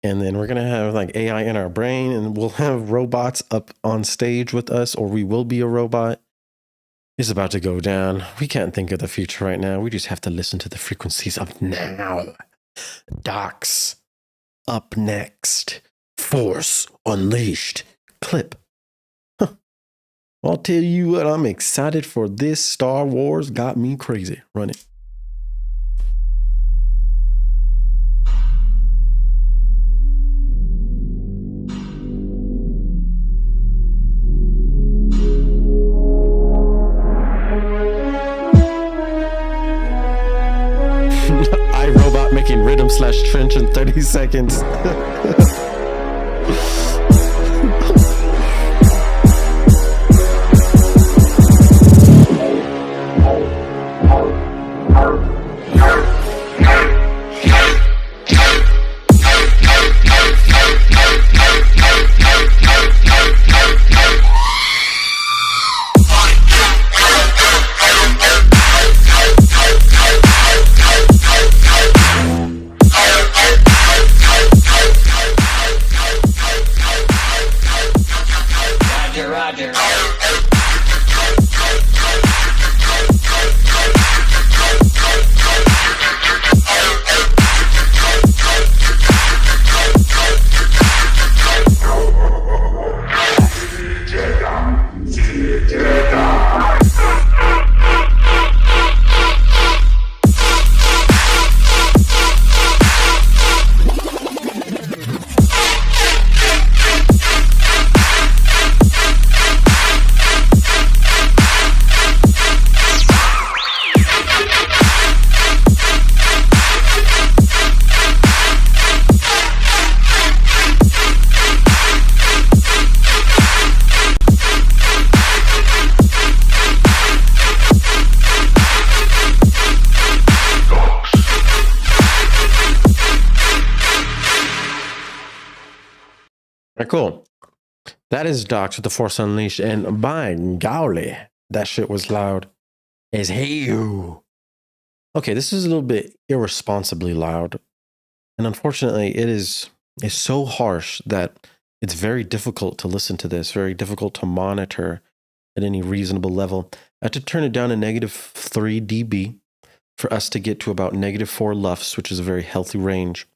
And then we're going to have like AI in our brain and we'll have robots up on stage with us, or we will be a robot. It's about to go down. We can't think of the future right now. We just have to listen to the frequencies of now. Docs. Up next. Force Unleashed. Clip. I'll tell you what, I'm excited for this. Star Wars got me crazy. Run it. iRobot making rhythm/trench in 30 seconds. Cool. That is Docs with the Force Unleashed, and by golly, that shit was loud as hell. Okay, this is a little bit irresponsibly loud, and unfortunately, it's so harsh that it's very difficult to listen to this, very difficult to monitor at any reasonable level. I had to turn it down to -3 dB for us to get to about -4 LUFS, which is a very healthy range.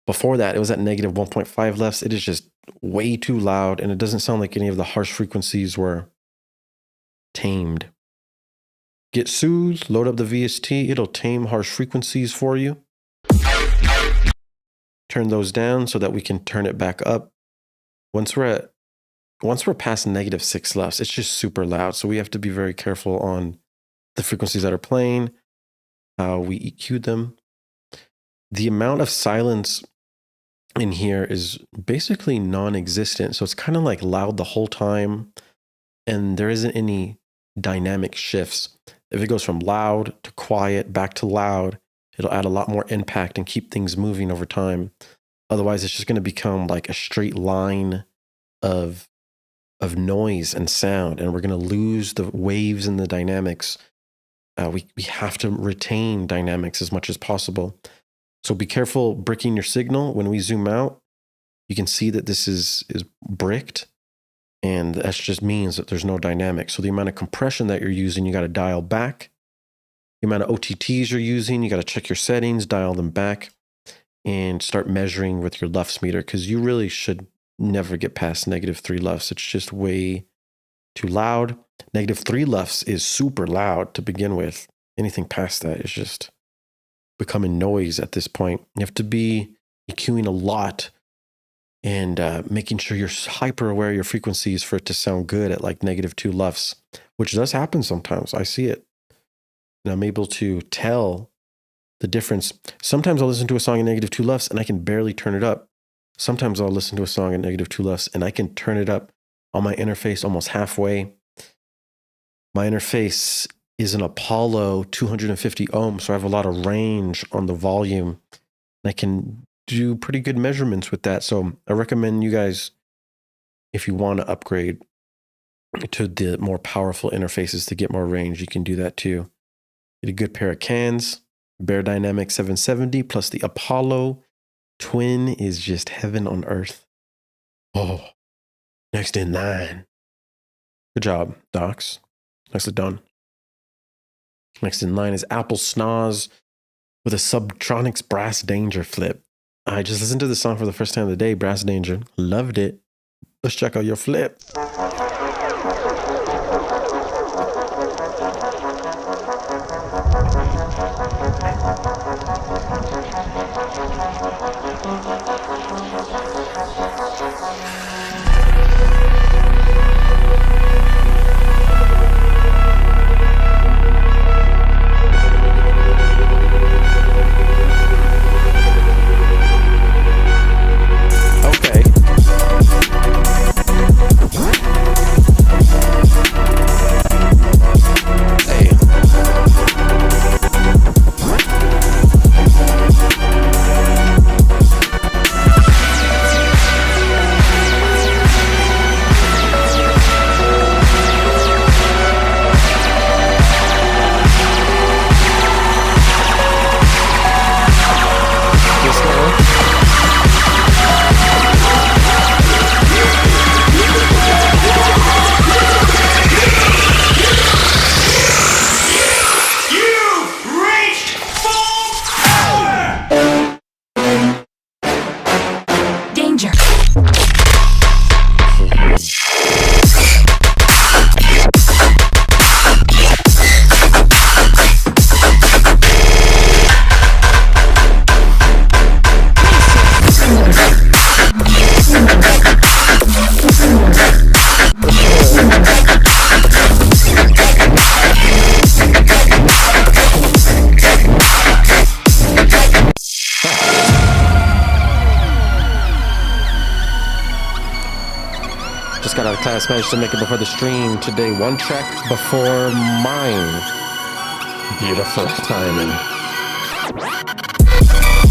Before that, it was at -1.5 LUFS. It is just way too loud, and it doesn't sound like any of the harsh frequencies were tamed. Get soothed, load up the VST, it'll tame harsh frequencies for you. Turn those down so that we can turn it back up. Once we're past -6 LUFS, it's just super loud, so we have to be very careful on the frequencies that are playing, how we EQ them. The amount of silence in here is basically non-existent. So it's kind of like loud the whole time, and there isn't any dynamic shifts. If it goes from loud to quiet back to loud, it'll add a lot more impact and keep things moving over time. Otherwise, it's just going to become like a straight line of noise and sound, and we're going to lose the waves and the dynamics. We have to retain dynamics as much as possible. So be careful bricking your signal. When we zoom out, you can see that this is bricked, and that just means that there's no dynamic. So the amount of compression that you're using, you got to dial back. The amount of OTTs you're using, you got to check your settings, dial them back, and start measuring with your LUFS meter, because you really should never get past -3 LUFS. It's just way too loud. -3 LUFS is super loud to begin with, Anything past that is just becoming noise at this point. You have to be EQing a lot and making sure you're hyper aware of your frequencies for it to sound good at like -2 LUFS, which does happen sometimes. I see it. And I'm able to tell the difference. Sometimes I'll listen to a song at -2 LUFS and I can barely turn it up. Sometimes I'll listen to a song at -2 LUFS and I can turn it up on my interface almost halfway. My interface is an Apollo 250 ohms, so I have a lot of range on the volume. And I can do pretty good measurements with that. So I recommend you guys, if you want to upgrade to the more powerful interfaces to get more range, you can do that too. Get a good pair of cans. Bear Dynamic 770 plus the Apollo Twin is just heaven on earth. Oh, next in line. Good job, Docs. Nicely done. Next in line is Apple Snaz with a Subtronics Brass Danger flip. I just listened to the song for the first time today, Brass Danger. Loved it. Let's check out your flip. Just got out of class, managed to make it before the stream today. One track before mine. Beautiful timing. Danger.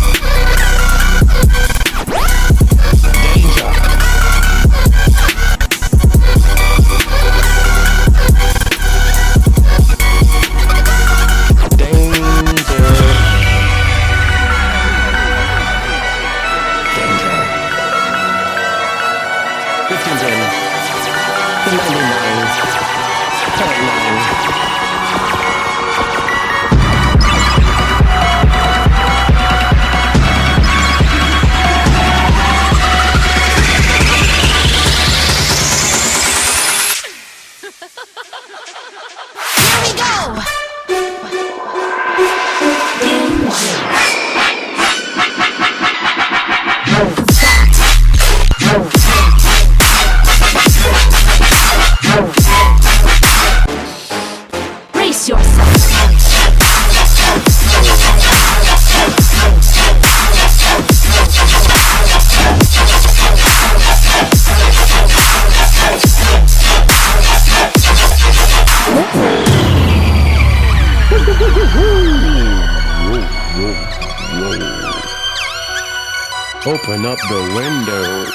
Open up the window.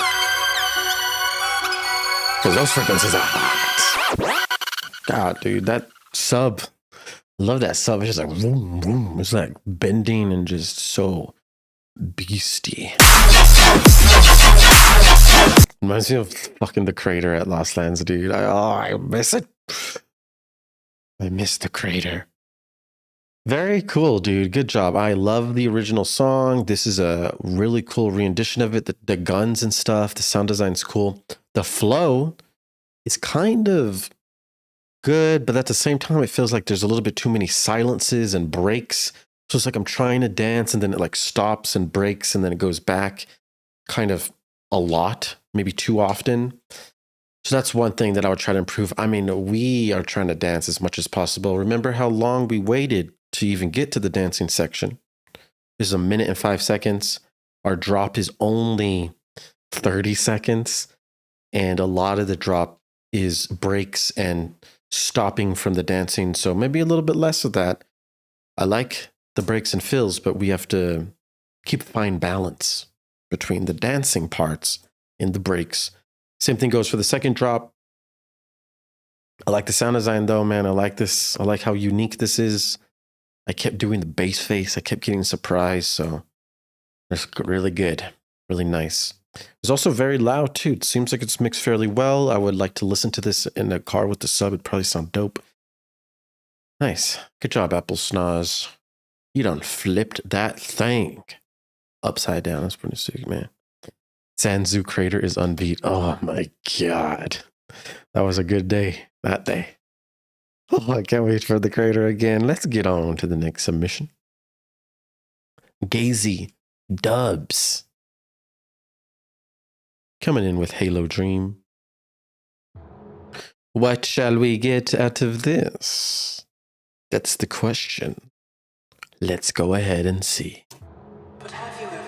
Because those frequencies are hot. God, dude, that sub. Love that sub. It's just like boom, boom. It's like bending and just so beastie. Reminds me of fucking the crater at Lost Lands, dude. I miss it. I miss the crater. Very cool, dude. Good job. I love the original song. This is a really cool rendition of it. The guns and stuff. The sound design's cool. The flow is kind of good, but at the same time, it feels like there's a little bit too many silences and breaks. So it's like I'm trying to dance and then it like stops and breaks and then it goes back kind of a lot, maybe too often. So that's one thing that I would try to improve. I mean, we are trying to dance as much as possible. Remember how long we waited to even get to the dancing section? This is 1 minute and 5 seconds. Our drop is only 30 seconds. And a lot of the drop is breaks and stopping from the dancing. So maybe a little bit less of that. I like the breaks and fills, but we have to keep a fine balance between the dancing parts and the breaks. Same thing goes for the second drop. I like the sound design though, man. I like this. I like how unique this is. I kept doing the bass face. I kept getting surprised. So it's really good. Really nice. It's also very loud too. It seems like it's mixed fairly well. I would like to listen to this in a car with the sub. It'd probably sound dope. Nice. Good job, Apple Snaz. You done flipped that thing upside down. That's pretty sick, man. Sanzu Crater is unbeat. Oh my God. That was a good day that day. Oh, I can't wait for the crater again. Let's get on to the next submission. Gazy Dubs. Coming in with Halo Dream. What shall we get out of this? That's the question. Let's go ahead and see. But have you ever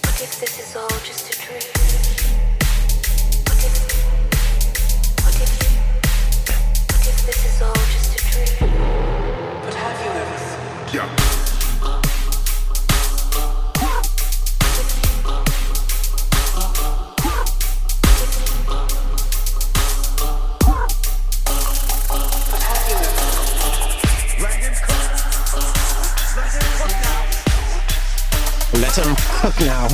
What if this is all just a dream? What if this is all just a dream? But have you ever Yeah. But have you ever Let him cook now.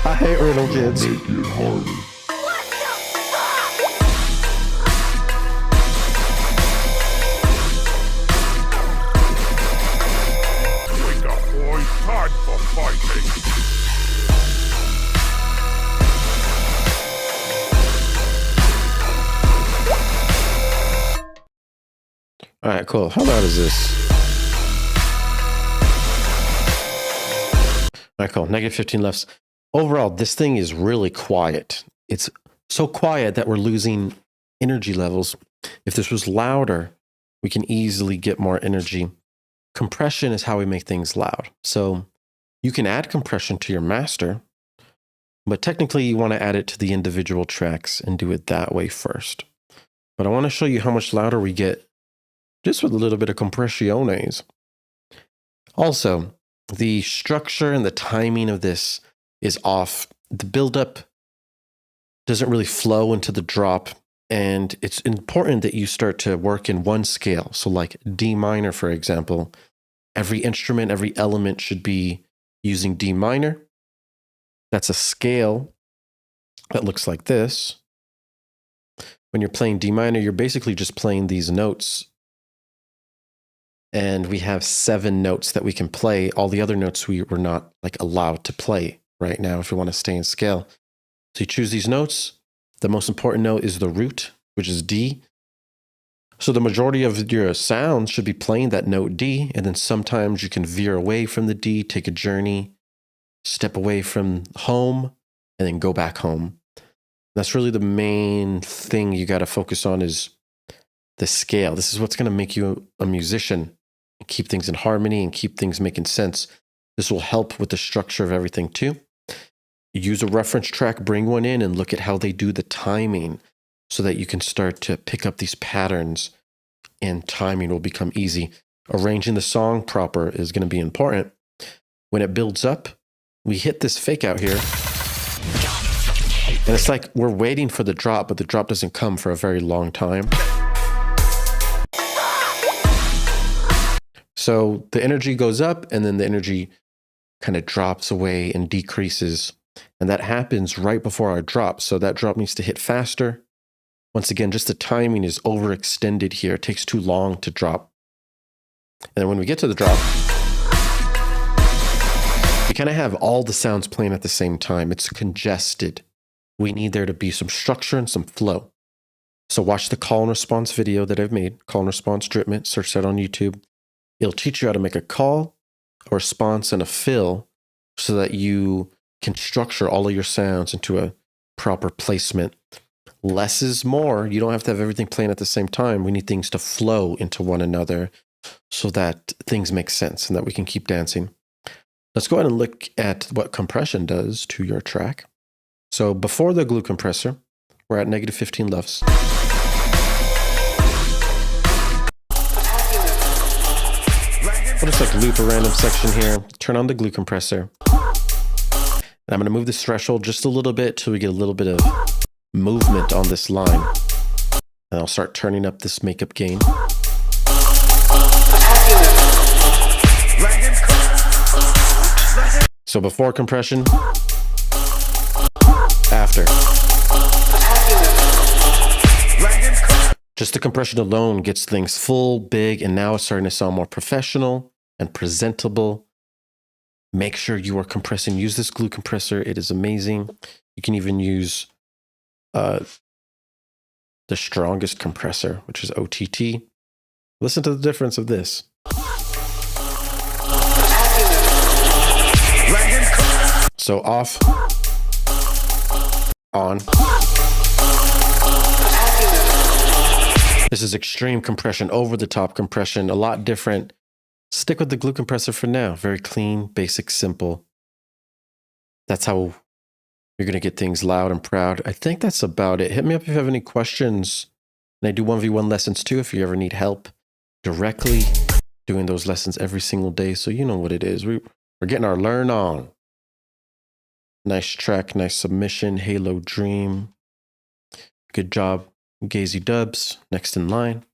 I hate riddle kids. Wake up, boys. Time for fighting. All right, cool. How loud is this? All right, cool. Negative 15 lefts. Overall, this thing is really quiet. It's so quiet that we're losing energy levels. If this was louder, we can easily get more energy. Compression is how we make things loud. So you can add compression to your master, but technically you want to add it to the individual tracks and do it that way first. But I want to show you how much louder we get just with a little bit of compressiones. Also, the structure and the timing of this is off. The buildup doesn't really flow into the drop, and it's important that you start to work in one scale. So like D minor, for example, every instrument, every element should be using D minor. That's a scale that looks like this. When you're playing D minor, you're basically just playing these notes. And we have 7 notes that we can play. All the other notes we were not like allowed to play right now if we want to stay in scale. So you choose these notes. The most important note is the root, which is D. So the majority of your sounds should be playing that note D. And then sometimes you can veer away from the D, take a journey, step away from home, and then go back home. That's really the main thing you got to focus on is the scale. This is what's going to make you a musician. Keep things in harmony and keep things making sense. This will help with the structure of everything too. Use a reference track, bring one in and look at how they do the timing so that you can start to pick up these patterns and timing will become easy. Arranging the song proper is going to be important. When it builds up, we hit this fake out here. And it's like we're waiting for the drop, but the drop doesn't come for a very long time. So the energy goes up and then the energy kind of drops away and decreases. And that happens right before our drop. So that drop needs to hit faster. Once again, just the timing is overextended here. It takes too long to drop. And then when we get to the drop, we kind of have all the sounds playing at the same time. It's congested. We need there to be some structure and some flow. So watch the call and response video that I've made, call and response Dripment, search that on YouTube. It'll teach you how to make a call, a response, and a fill so that you can structure all of your sounds into a proper placement. Less is more. You don't have to have everything playing at the same time. We need things to flow into one another so that things make sense and that we can keep dancing. Let's go ahead and look at what compression does to your track. So before the glue compressor, we're at negative 15 LUFS. We'll just like loop a random section here, turn on the glue compressor. And I'm going to move this threshold just a little bit till we get a little bit of movement on this line. And I'll start turning up this makeup gain. So before compression, after. Just the compression alone gets things full, big, and now it's starting to sound more professional and presentable. Make sure you are compressing. Use this glue compressor. It is amazing. You can even use the strongest compressor, which is OTT. Listen to the difference of this. So off, on. This is extreme compression, over the top compression, a lot different. Stick with the glue compressor for now. Very clean, basic, simple. That's how you're going to get things loud and proud. I think that's about it. Hit me up if you have any questions. And I do 1v1 lessons too if you ever need help directly doing those lessons every single day. So you know what it is. We're getting our learn on. Nice track, nice submission, Halo Dream. Good job, Gazy Dubs. Next in line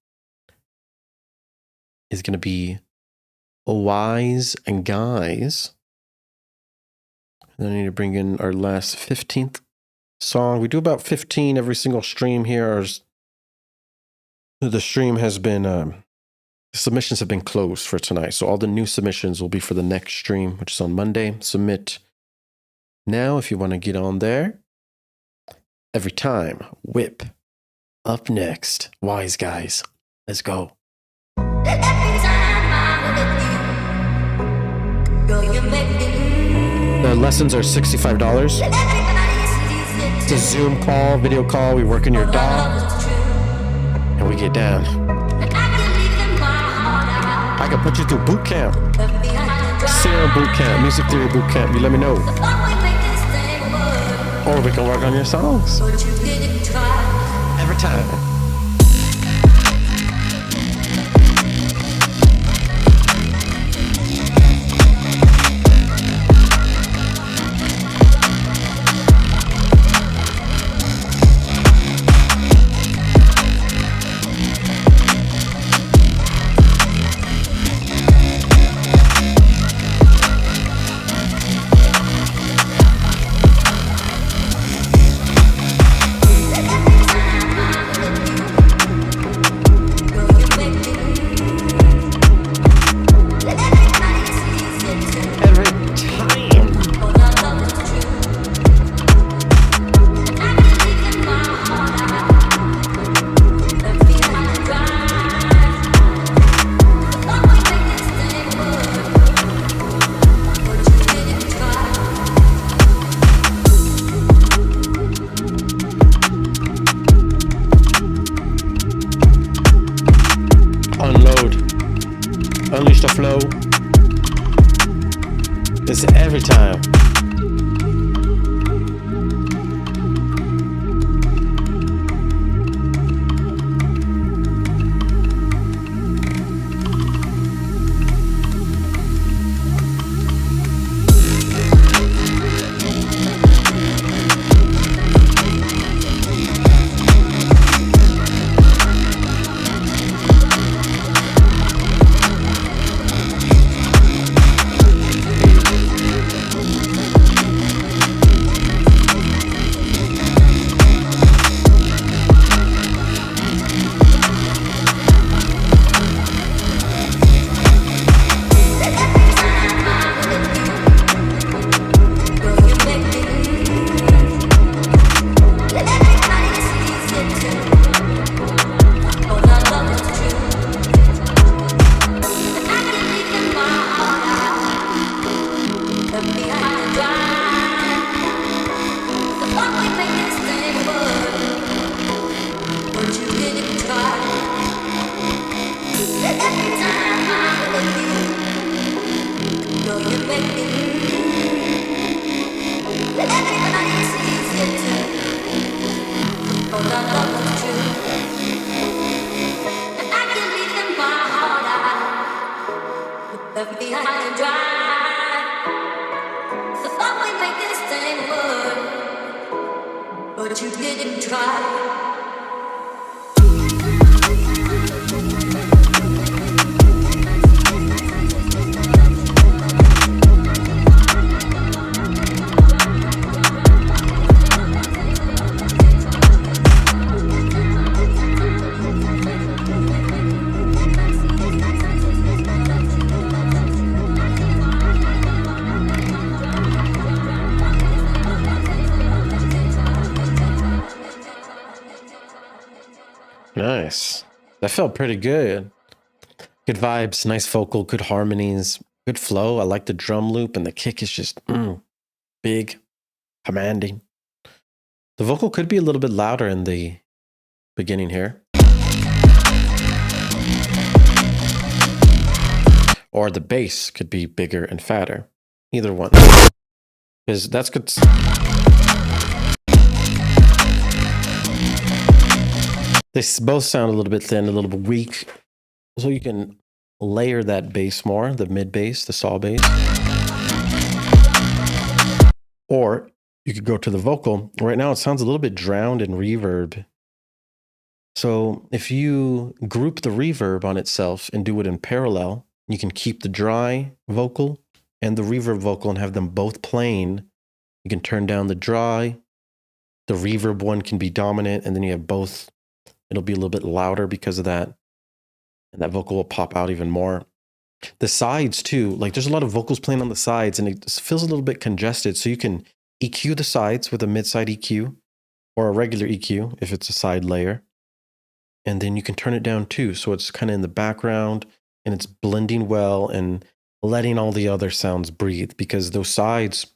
is going to be Wise and Guys. And then I need to bring in our last 15th song. We do about 15 every single stream here. The stream has been, submissions have been closed for tonight. So all the new submissions will be for the next stream, which is on Monday. Submit now if you want to get on there. Every time. Whip. Up next. Wise Guys. Let's go. The lessons are $65. It's a Zoom call, video call. We work in your DAW and we get down. I can put you through boot camp. Serum boot camp, music theory boot camp. You let me know. Or we can work on your songs. Every time. Unleash the flow. It's every time. thought we'd make this thing work, but you didn't try. Nice. That felt pretty good. Good vibes, nice vocal, good harmonies, good flow. I like the drum loop, and the kick is just big, commanding. The vocal could be a little bit louder in the beginning here. Or the bass could be bigger and fatter. Either one. Because that's good. They both sound a little bit thin, a little bit weak. So you can layer that bass more, the mid bass, the saw bass. Or you could go to the vocal. Right now it sounds a little bit drowned in reverb. So if you group the reverb on itself and do it in parallel, you can keep the dry vocal and the reverb vocal and have them both playing. You can turn down the dry. The reverb one can be dominant, and then you have both. It'll be a little bit louder because of that. And that vocal will pop out even more. The sides too, like there's a lot of vocals playing on the sides and it feels a little bit congested. So you can EQ the sides with a mid-side EQ or a regular EQ if it's a side layer. And then you can turn it down too. So it's kind of in the background and it's blending well and letting all the other sounds breathe, because those sides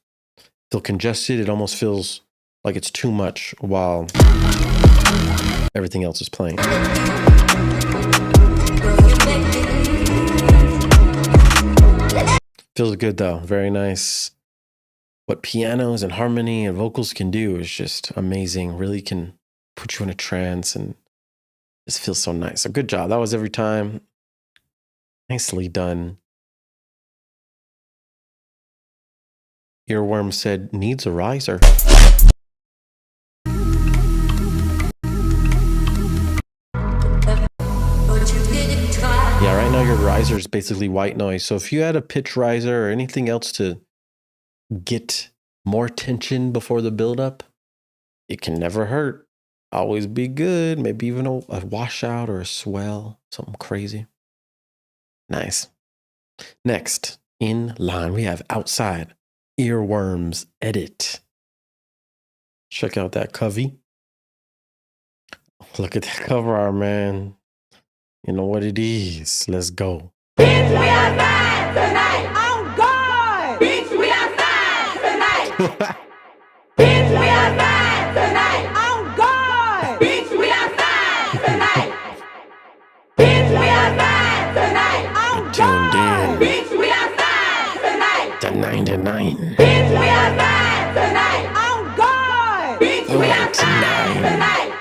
feel congested. It almost feels like it's too much while everything else is playing. Feels good though, very nice. What pianos and harmony and vocals can do is just amazing. Really can put you in a trance and just feels so nice. So good job. That was every time. Nicely done. Earworm said, needs a riser. Yeah, right now your riser is basically white noise. So if you had a pitch riser or anything else to get more tension before the buildup, it can never hurt. Always be good. Maybe even a washout or a swell, something crazy. Nice. Next, in line, we have Outside Earworms Edit. Check out that covey. Look at that cover art, man. You know what it is. Let's go. Bitch, we outside tonight. Oh God. Bitch, we outside tonight. Bitch, we outside tonight. Oh God. Bitch, we outside tonight. Bitch, we outside tonight. Oh Tuned God. in Bitch, we outside tonight. to 99. Bitch, we outside tonight. Oh God. Bitch, we outside tonight.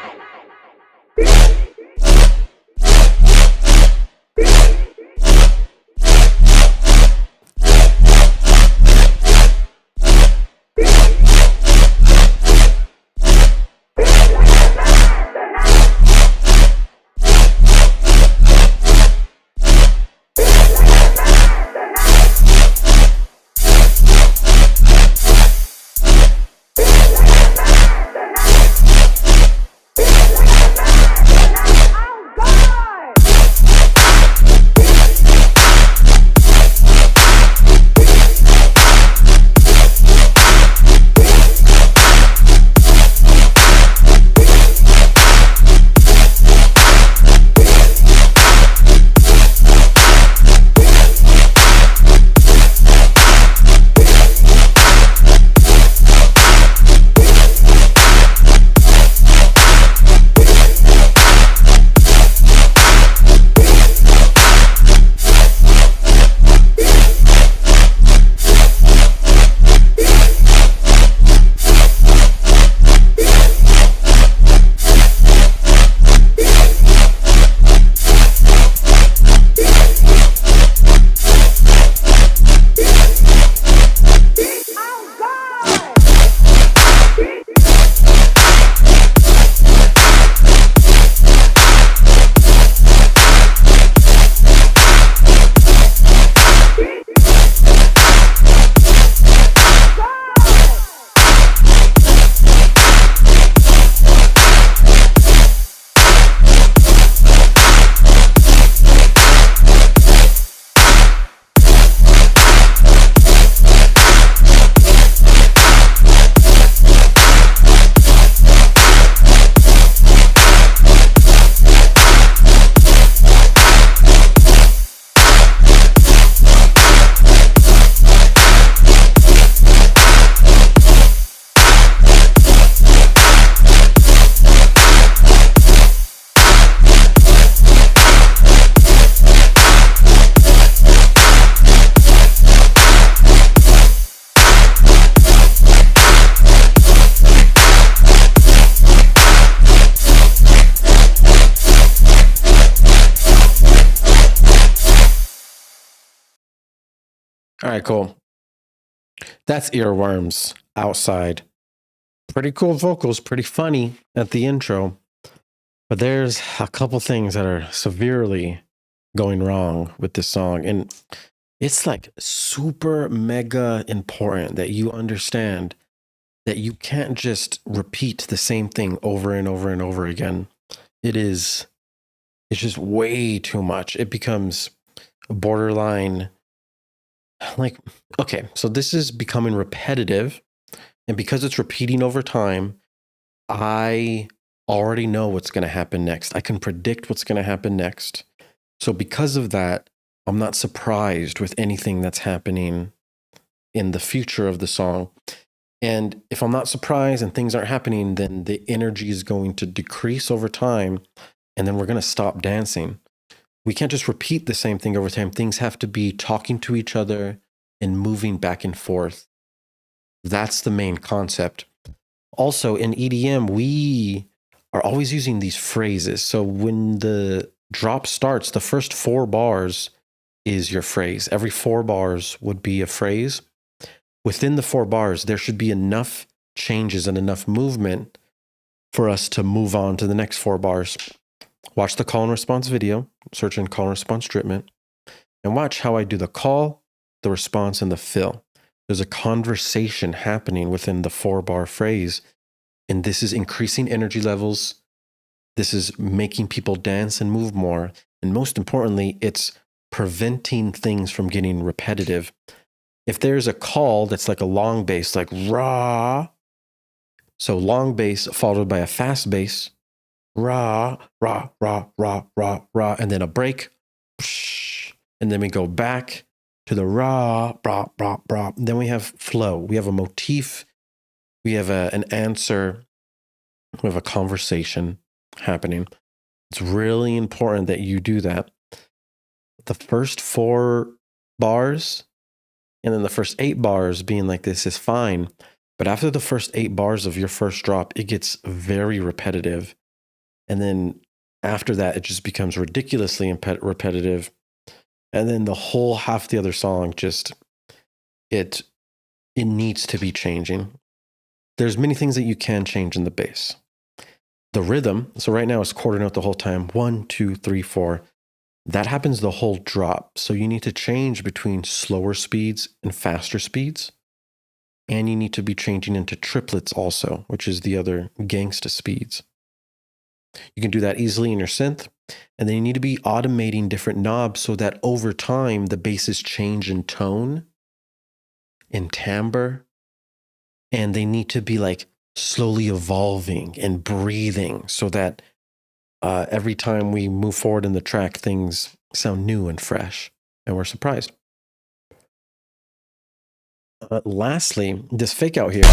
All right, cool. That's Earworms Outside. Pretty cool vocals, pretty funny at the intro. But there's a couple things that are severely going wrong with this song. And it's like super mega important that you understand that you can't just repeat the same thing over and over and over again. It's just way too much. It becomes borderline like, okay, so this is becoming repetitive. And because it's repeating over time, I already know what's going to happen next. I can predict what's going to happen next. So because of that, I'm not surprised with anything that's happening in the future of the song. And if I'm not surprised and things aren't happening, then the energy is going to decrease over time. And then we're going to stop dancing. We can't just repeat the same thing over time. Things have to be talking to each other and moving back and forth. That's the main concept. Also, in EDM, we are always using these phrases. So when the drop starts, the first 4 bars is your phrase. Every 4 bars would be a phrase. Within the 4 bars, there should be enough changes and enough movement for us to move on to the next 4 bars. Watch the call and response video, search in call and response Dripment, and watch how I do the call, the response, and the fill. There's a conversation happening within the 4-bar phrase, and this is increasing energy levels. This is making people dance and move more. And most importantly, it's preventing things from getting repetitive. If there's a call that's like a long bass, like rah, so long bass followed by a fast bass, rah, rah, rah, rah, rah, rah, and then a break, and then we go back to the rah, rah, rah, rah. And then we have flow. We have a motif. We have an answer. We have a conversation happening. It's really important that you do that. The first 4 bars and then the first 8 bars being like this is fine. But after the first 8 bars of your first drop, it gets very repetitive. And then after that, it just becomes ridiculously repetitive. And then the whole half the other song just, it needs to be changing. There's many things that you can change in the bass. The rhythm, so right now it's quarter note the whole time, 1, 2, 3, 4. That happens the whole drop. So you need to change between slower speeds and faster speeds. And you need to be changing into triplets also, which is the other gangsta speeds. You can do that easily in your synth. And then you need to be automating different knobs so that over time, the basses change in tone, in timbre, and they need to be like slowly evolving and breathing so that every time we move forward in the track, things sound new and fresh, and we're surprised. Lastly, this fake out here,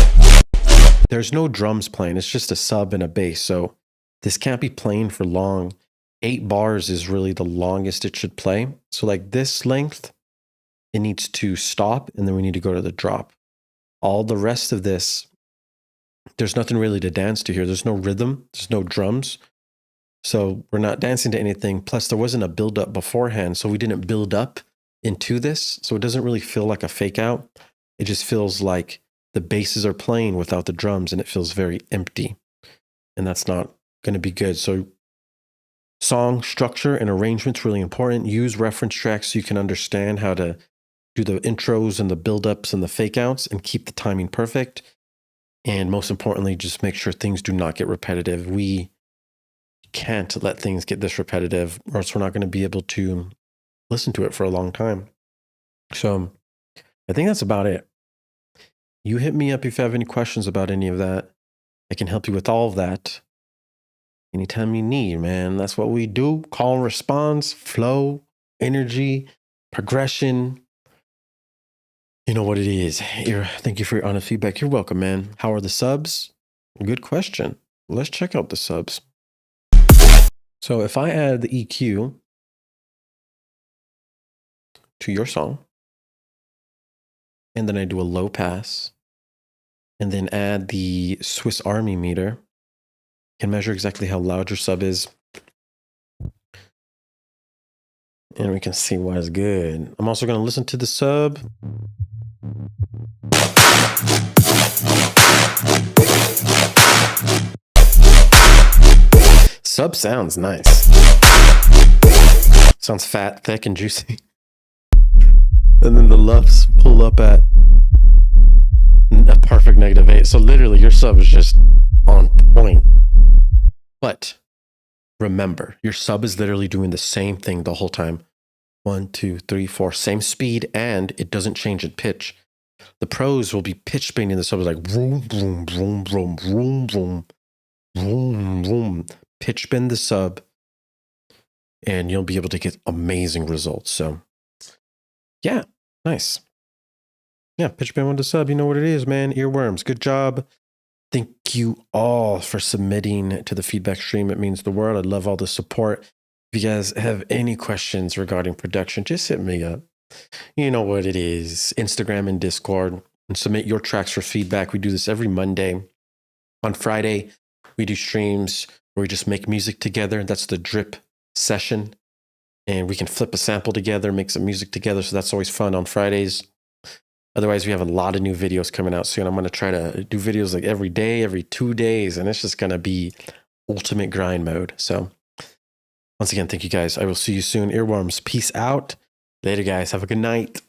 there's no drums playing. It's just a sub and a bass. So this can't be playing for long. 8 bars is really the longest it should play. So like this length, it needs to stop, and then we need to go to the drop. All the rest of this, there's nothing really to dance to here. There's no rhythm. There's no drums. So we're not dancing to anything. Plus, there wasn't a build up beforehand. So we didn't build up into this. So it doesn't really feel like a fake out. It just feels like the basses are playing without the drums, and it feels very empty. And that's not going to be good. So song structure and arrangement's really important. Use reference tracks so you can understand how to do the intros and the build-ups and the fake outs and keep the timing perfect. And most importantly, just make sure things do not get repetitive. We can't let things get this repetitive, or else we're not going to be able to listen to it for a long time. So I think that's about it. You hit me up if you have any questions about any of that. I can help you with all of that anytime you need, man. That's what we do. Call and response, flow, energy, progression. You know what it is. Thank you for your honest feedback. You're welcome, man. How are the subs? Good question. Let's check out the subs. So if I add the EQ to your song, and then I do a low pass, and then add the Swiss Army meter, can measure exactly how loud your sub is. And we can see what's good. I'm also going to listen to the sub. Sub sounds nice. Sounds fat, thick, and juicy. And then the LUFs pull up at a perfect -8. So literally your sub is just on point. But remember, your sub is literally doing the same thing the whole time. 1, 2, 3, 4, same speed, and it doesn't change in pitch. The pros will be pitch bending the sub is like vroom, vroom, vroom, vroom, vroom, vroom, vroom, vroom. Pitch bend the sub, and you'll be able to get amazing results. So, yeah, nice. Yeah, pitch bend with the sub. You know what it is, man. Earworms. Good job. Thank you all for submitting to the feedback stream. It means the world. I love all the support. If you guys have any questions regarding production, just hit me up. You know what it is. Instagram and Discord. And submit your tracks for feedback. We do this every Monday. On Friday, we do streams where we just make music together. That's the drip session. And we can flip a sample together, make some music together. So that's always fun on Fridays. Otherwise, we have a lot of new videos coming out soon. I'm going to try to do videos like every day, every 2 days. And it's just going to be ultimate grind mode. So once again, thank you guys. I will see you soon. Earworms, peace out. Later, guys. Have a good night.